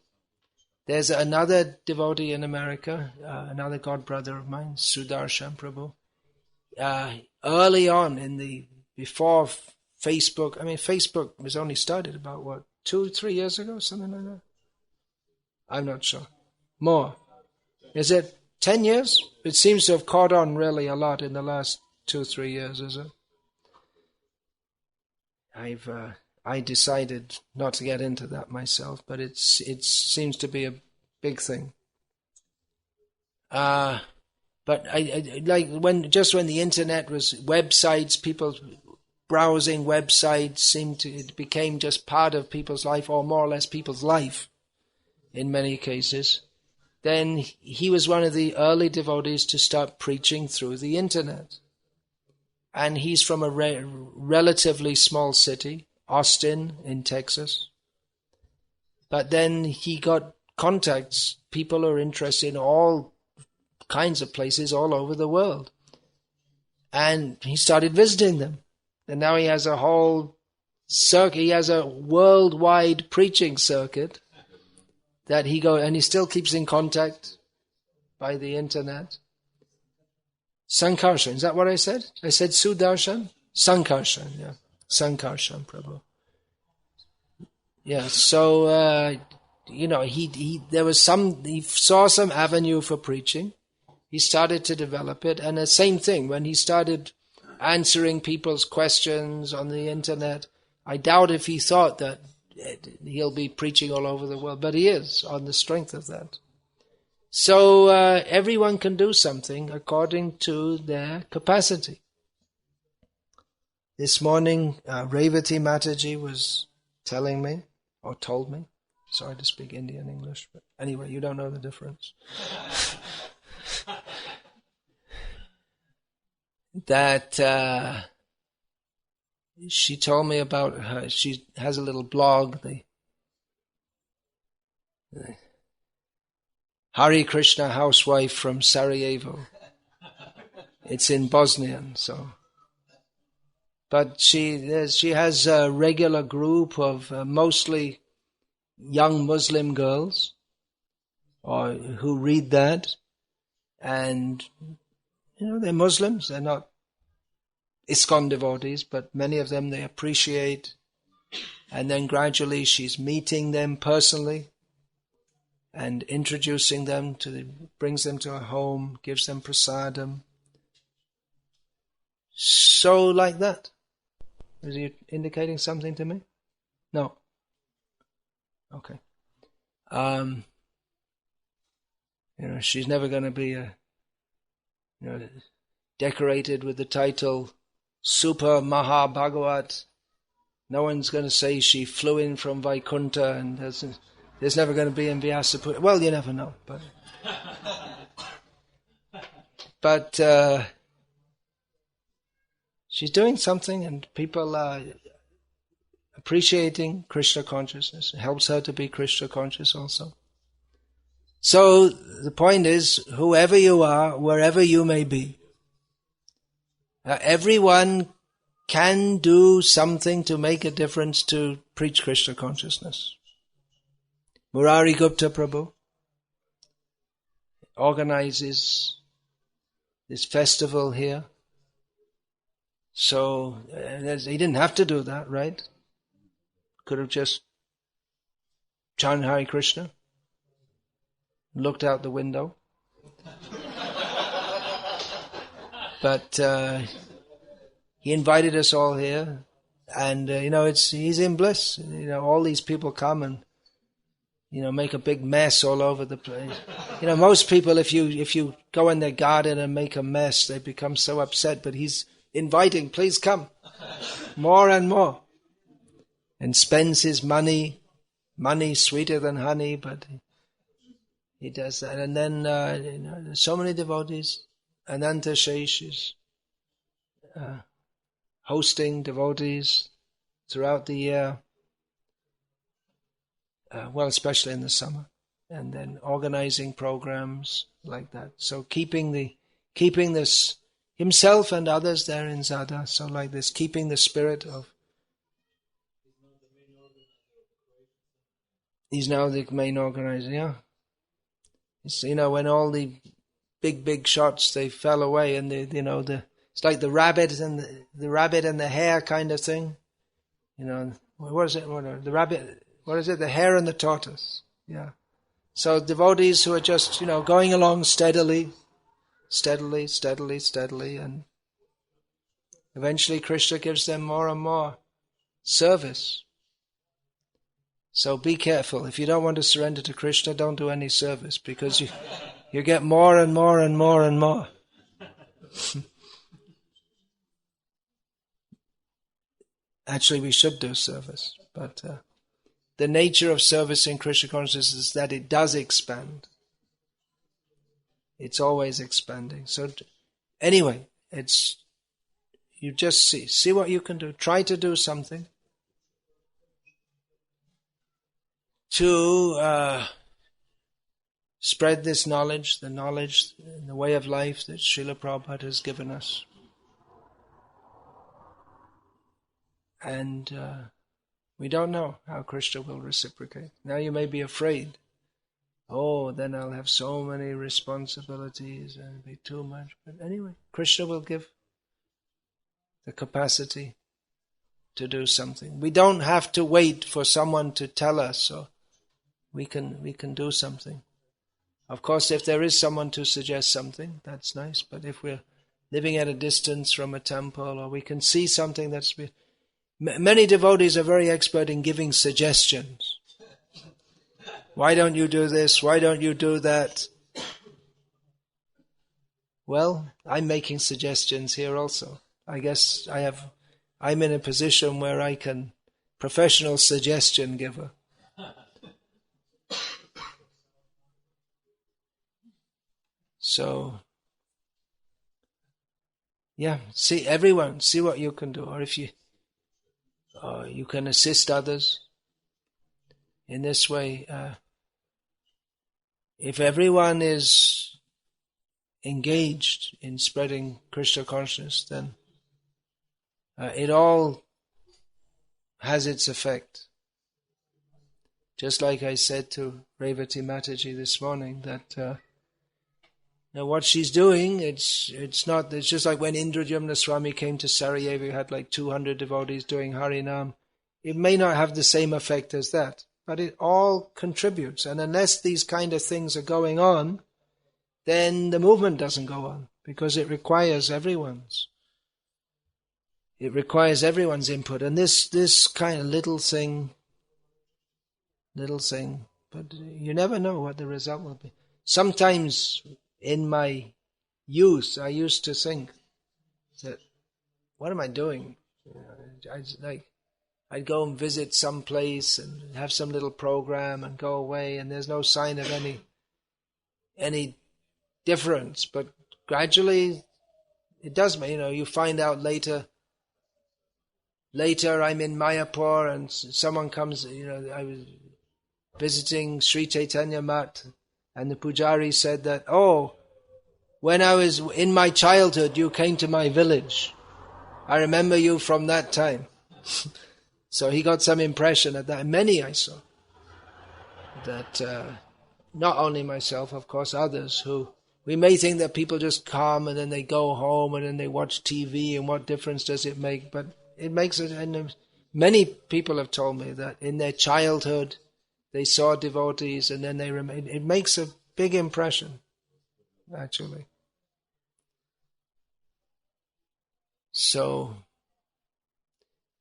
[SPEAKER 1] There's another devotee in America, another god brother of mine, Sudarshan Prabhu. Early on before Facebook, Facebook was only started about, 2-3 years ago, something like that? I'm not sure. More. Is it 10 years? It seems to have caught on really a lot in the last 2-3 years, is it? I decided not to get into that myself, but it seems to be a big thing. But I like when the internet was websites, people browsing websites it became just part of people's life, or more or less people's life in many cases. Then he was one of the early devotees to start preaching through the internet. And he's from a relatively small city, Austin in Texas. But then he got contacts. People are interested in all kinds of places all over the world. And he started visiting them. And now he has a whole circuit. He has a worldwide preaching circuit that and he still keeps in contact by the internet. Sankarshan, is that what I said? I said Sudarshan? Sankarshan, yeah. Sankarshan Prabhu. Yeah, so, he saw some avenue for preaching. He started to develop it. And the same thing, when he started answering people's questions on the internet, I doubt if he thought that he'll be preaching all over the world, but he is on the strength of that. So everyone can do something according to their capacity. This morning, Revati Mataji was telling me, or told me, sorry to speak Indian English, but anyway, you don't know the difference, that she told me about her. She has a little blog, the Hare Krishna housewife from Sarajevo. It's in Bosnian, so. But she has a regular group of mostly young Muslim girls, or who read that, and they're Muslims. They're not ISKCON devotees, but many of them they appreciate. And then gradually she's meeting them personally and introducing them brings them to her home, gives them prasadam. So like that. Is he indicating something to me? No. Okay. She's never going to be decorated with the title Super Maha Bhagavat. No one's going to say she flew in from Vaikuntha, and there's never going to be in Vyasapura. Well, you never know, but she's doing something, and people are appreciating Krishna consciousness. It helps her to be Krishna conscious also. So the point is, whoever you are, wherever you may be, everyone can do something to make a difference to preach Krishna consciousness. Murari Gupta Prabhu organizes this festival here. So he didn't have to do that, right? Could have just chanted Hare Krishna, looked out the window. But he invited us all here, and he's in bliss. All these people come and make a big mess all over the place. Most people, if you go in their garden and make a mess, they become so upset. But he's inviting, please come, more and more, and spends his money sweeter than honey, but he does that. And then so many devotees. Ananta Shesh is hosting devotees throughout the year, especially in the summer, and then organizing programs like that. So keeping this himself and others there in Zada. So like this, keeping the spirit of. He's now the main organizer. Yeah, it's, when all the big shots, they fell away, and it's like the rabbit and the hare kind of thing. What is it? The rabbit. What is it? The hare and the tortoise. Yeah. So devotees who are just going along steadily, and eventually Krishna gives them more and more service. So be careful. If you don't want to surrender to Krishna, don't do any service, because you get more and more and more and more. Actually, we should do service, but the nature of service in Krishna consciousness is that it does expand. It's always expanding. So anyway, you just see what you can do. Try to do something to spread this knowledge, the way of life that Srila Prabhupada has given us. And we don't know how Krishna will reciprocate. Now you may be afraid. Oh, then I'll have so many responsibilities and it'll be too much. But anyway, Krishna will give the capacity to do something. We don't have to wait for someone to tell us, so we can do something. Of course, if there is someone to suggest something, that's nice. But if we're living at a distance from a temple, or we can see something that's... Many devotees are very expert in giving suggestions. Why don't you do this? Why don't you do that? Well, I'm making suggestions here also. I guess I'm in a position where I can, professional suggestion giver. So, yeah, see what you can do. Or if you can assist others in this way. If everyone is engaged in spreading Krishna consciousness, then it all has its effect. Just like I said to Revati Mataji this morning, that what she's doing, it's just like when Indradyumna Swami came to Sarajevo, he had like 200 devotees doing Harinam. It may not have the same effect as that, but it all contributes. And unless these kind of things are going on, then the movement doesn't go on, because it requires everyone's input. And this kind of little thing, but you never know what the result will be. sometimes in my youth, I used to think that, what am I doing? I'd go and visit some place and have some little program and go away, and there's no sign of any difference. But gradually, it does. You find out later. Later, I'm in Mayapur, and someone comes. I was visiting Sri Chaitanya Mat, and the pujari said that, when I was in my childhood, you came to my village. I remember you from that time. So he got some impression at that. Many I saw. That not only myself, of course, others who, we may think that people just come and then they go home and then they watch TV and what difference does it make? But it makes it, and many people have told me that in their childhood they saw devotees and then they remain. It makes a big impression, actually. So,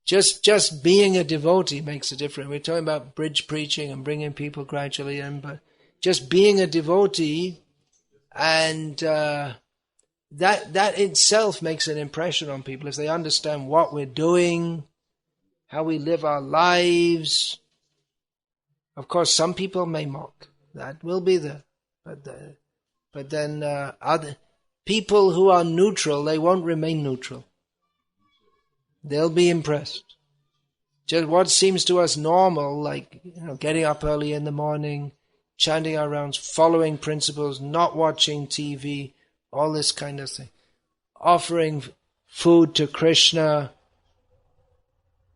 [SPEAKER 1] just being a devotee makes a difference. We're talking about bridge preaching and bringing people gradually in, but just being a devotee, and that itself makes an impression on people if they understand what we're doing, how we live our lives. Of course, some people may mock. That will be there, but then other people who are neutral, they won't remain neutral. They'll be impressed. Just what seems to us normal, like getting up early in the morning, chanting our rounds, following principles, not watching TV, all this kind of thing, offering food to Krishna.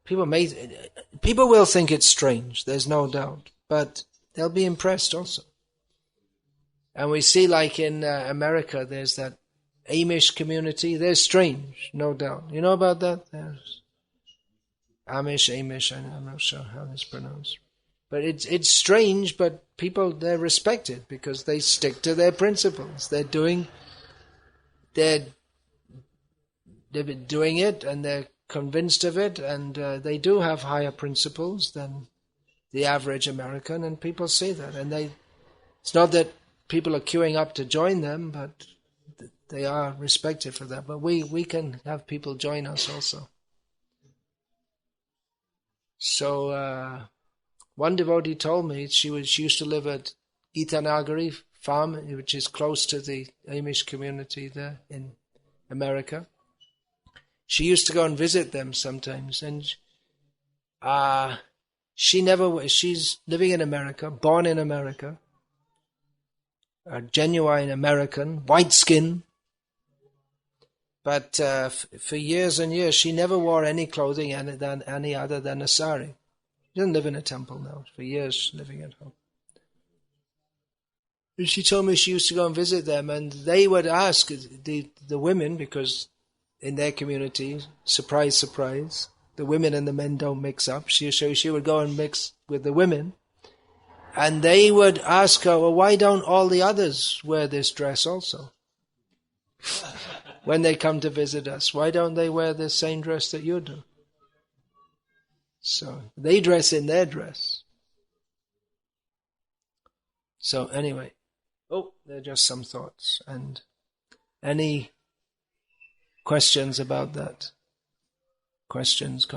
[SPEAKER 1] People will think it's strange. There's no doubt, but they'll be impressed also. And we see, like in America, there's that Amish community. They're strange, no doubt. You know about that? There's Amish, I'm not sure how it's pronounced. But it's strange, but people, they're respected because they stick to their principles. They're doing it and they're convinced of it, and they do have higher principles than the average American, and people see that. And it's not that people are queuing up to join them, but they are respected for that. But we can have people join us also. So one devotee told me she used to live at Gitanagari farm, which is close to the Amish community there in America. She used to go and visit them sometimes, and she's living in America, born in America, a genuine American, white skin. But for years and years, she never wore any clothing any other than a sari. She doesn't live in a temple now. For years, living at home. And she told me she used to go and visit them, and they would ask the women, because in their community, surprise, surprise, the women and the men don't mix up. She would go and mix with the women, and they would ask her, well, why don't all the others wear this dress also? When they come to visit us, why don't they wear the same dress that you do? So they dress in their dress. So anyway, they're just some thoughts. And any questions about that? Questions?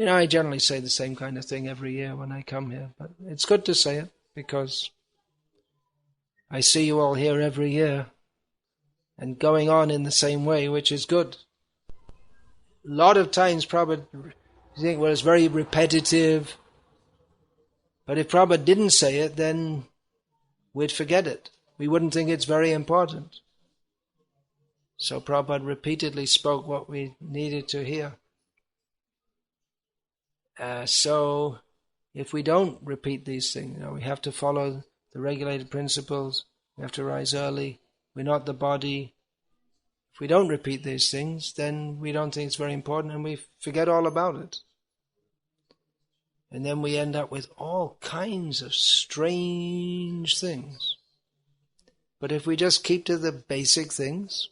[SPEAKER 1] I generally say the same kind of thing every year when I come here, but it's good to say it because I see you all here every year and going on in the same way, which is good. A lot of times Prabhupada, you think, well, it's very repetitive, but if Prabhupada didn't say it, then we'd forget it. We wouldn't think it's very important. So Prabhupada repeatedly spoke what we needed to hear. So if we don't repeat these things, we have to follow the regulated principles, we have to rise early, we're not the body. If we don't repeat these things, then we don't think it's very important and we forget all about it. And then we end up with all kinds of strange things. But if we just keep to the basic things,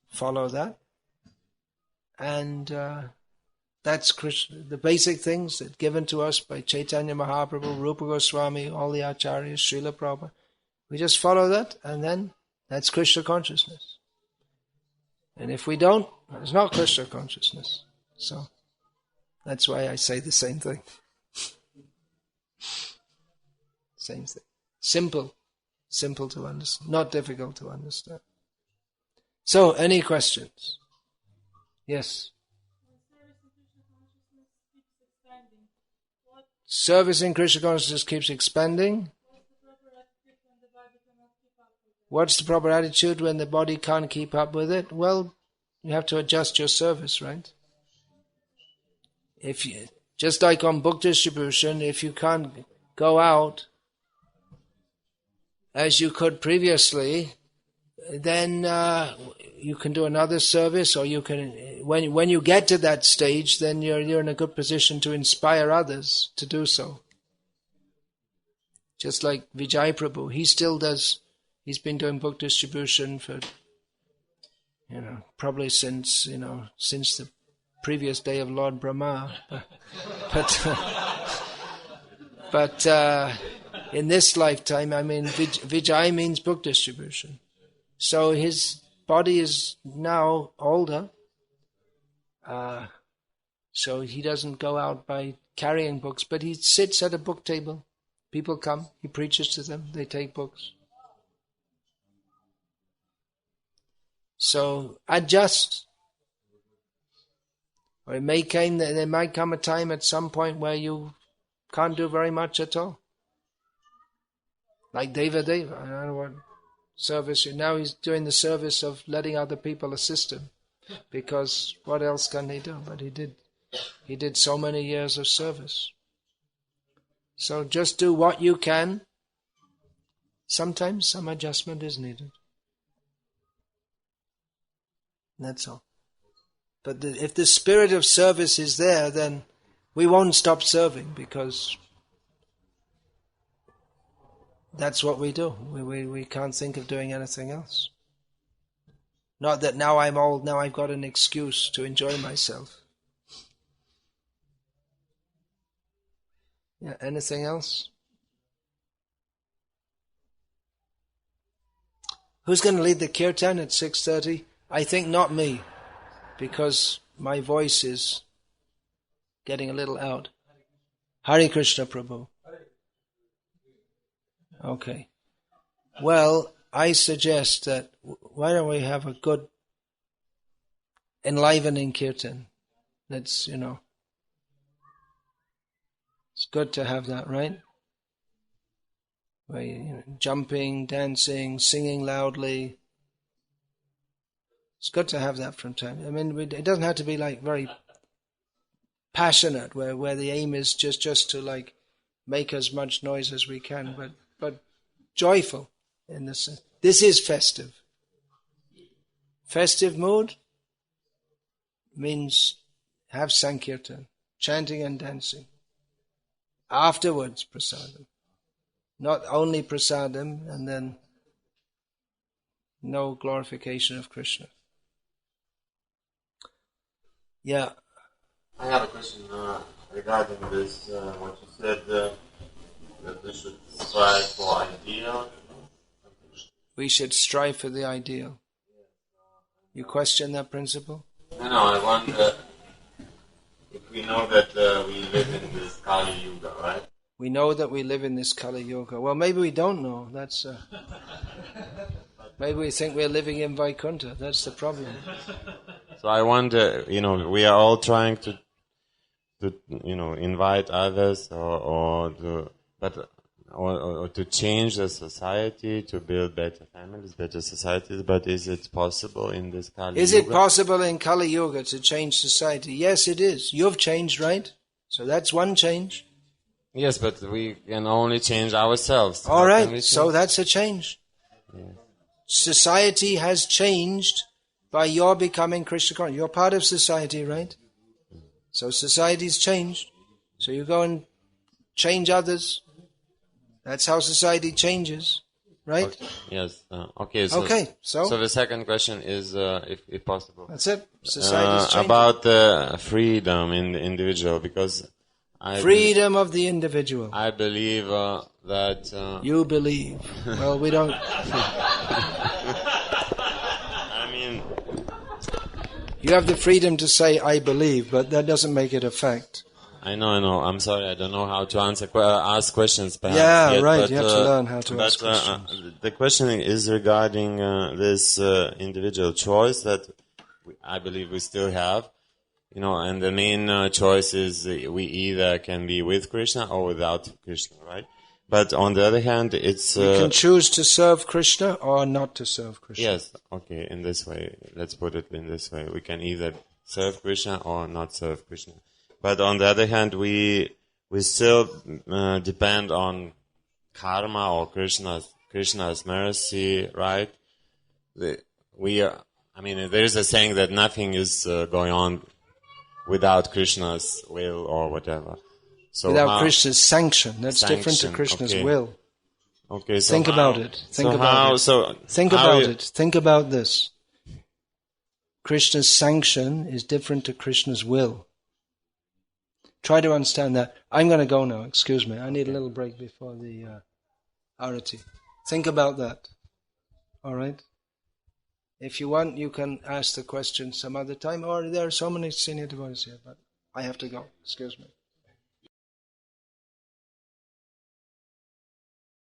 [SPEAKER 1] follow that, and That's Krishna, the basic things that given to us by Chaitanya Mahaprabhu, Rupa Goswami, all the Acharyas, Srila Prabhupada. We just follow that, and then that's Krishna consciousness. And if we don't, it's not Krishna consciousness. So that's why I say the same thing. Same thing. Simple to understand, not difficult to understand. So, any questions? Yes. Service in Krishna consciousness keeps expanding. What's the proper attitude when the body can't keep up with it? Well, you have to adjust your service, right? If you, just like on book distribution, if you can't go out as you could previously, then you can do another service, or you can, when you get to that stage, then you're in a good position to inspire others to do so. Just like Vijay Prabhu, he still does. He's been doing book distribution for, probably since the previous day of Lord Brahma. But in this lifetime, Vijay means book distribution. So his body is now older, so he doesn't go out by carrying books, but he sits at a book table. People come, he preaches to them, they take books. So adjust. Or there might come a time at some point where you can't do very much at all. Like Deva, I don't know what service. Now he's doing the service of letting other people assist him, because what else can he do? But he did so many years of service. So just do what you can. Sometimes some adjustment is needed. That's all. But if the spirit of service is there, then we won't stop serving, because that's what we do. We can't think of doing anything else. Not that now I'm old, now I've got an excuse to enjoy myself. Yeah, anything else? Who's going to lead the kirtan at 6:30? I think not me, because my voice is getting a little out. Hare Krishna Prabhu. Okay. Well, I suggest that why don't we have a good enlivening kirtan? It's good to have that, right? Where jumping, dancing, singing loudly. It's good to have that from time. It doesn't have to be like very passionate, where the aim is just to like make as much noise as we can, but joyful in this sense. This is festive. Festive mood means have sankirtan, chanting and dancing. Afterwards, prasadam. Not only prasadam and then no glorification of Krishna. Yeah.
[SPEAKER 2] I have a question regarding this, what you said, that we should strive for ideal.
[SPEAKER 1] We should strive for the ideal. You question that principle?
[SPEAKER 2] No, I wonder if we know that we live in this Kali Yuga, right?
[SPEAKER 1] We know that we live in this Kali Yuga. Well, maybe we don't know. That's maybe we think we're living in Vaikuntha. That's the problem.
[SPEAKER 2] So I wonder, we are all trying to invite others or to change the society, to build better families, better societies. But is it possible in this Kali Yuga?
[SPEAKER 1] Is it possible in Kali Yuga to change society? Yes, it is. You've changed, right? So that's one change.
[SPEAKER 2] Yes, but we can only change ourselves.
[SPEAKER 1] All right, so that's a change.
[SPEAKER 2] Yeah.
[SPEAKER 1] Society has changed by your becoming Krishna conscious. You're part of society, right? So society's changed. So you go and change others. That's how society changes, right?
[SPEAKER 2] Yes. Okay. So,
[SPEAKER 1] so
[SPEAKER 2] the second question is, if possible,
[SPEAKER 1] that's it. Society's changing.
[SPEAKER 2] about the freedom in the individual, because
[SPEAKER 1] freedom of the individual.
[SPEAKER 2] I believe that
[SPEAKER 1] you believe. Well, we don't.
[SPEAKER 2] I mean,
[SPEAKER 1] you have the freedom to say "I believe," but that doesn't make it a fact.
[SPEAKER 2] I know. I'm sorry, I don't know how to ask questions. Perhaps
[SPEAKER 1] yeah,
[SPEAKER 2] yet,
[SPEAKER 1] right.
[SPEAKER 2] But,
[SPEAKER 1] you have to learn how to ask questions.
[SPEAKER 2] The question is regarding this individual choice that I believe we still have. And the main choice is we either can be with Krishna or without Krishna, right? But on the other hand, it's...
[SPEAKER 1] you can choose to serve Krishna or not to serve Krishna.
[SPEAKER 2] Yes, okay, in this way. Let's put it in this way. We can either serve Krishna or not serve Krishna. But on the other hand, we still depend on karma or Krishna's mercy, right? There's a saying that nothing is going on without Krishna's will or whatever. So
[SPEAKER 1] without Krishna's sanction. That's different to Krishna's will.
[SPEAKER 2] Okay, so
[SPEAKER 1] think about it. Think about it. Think about this. Krishna's sanction is different to Krishna's will. Try to understand that. I'm going to go now. Excuse me. I need a little break before the arati. Think about that. All right? If you want, you can ask the question some other time, or there are so many senior devotees here, but I have to go. Excuse me.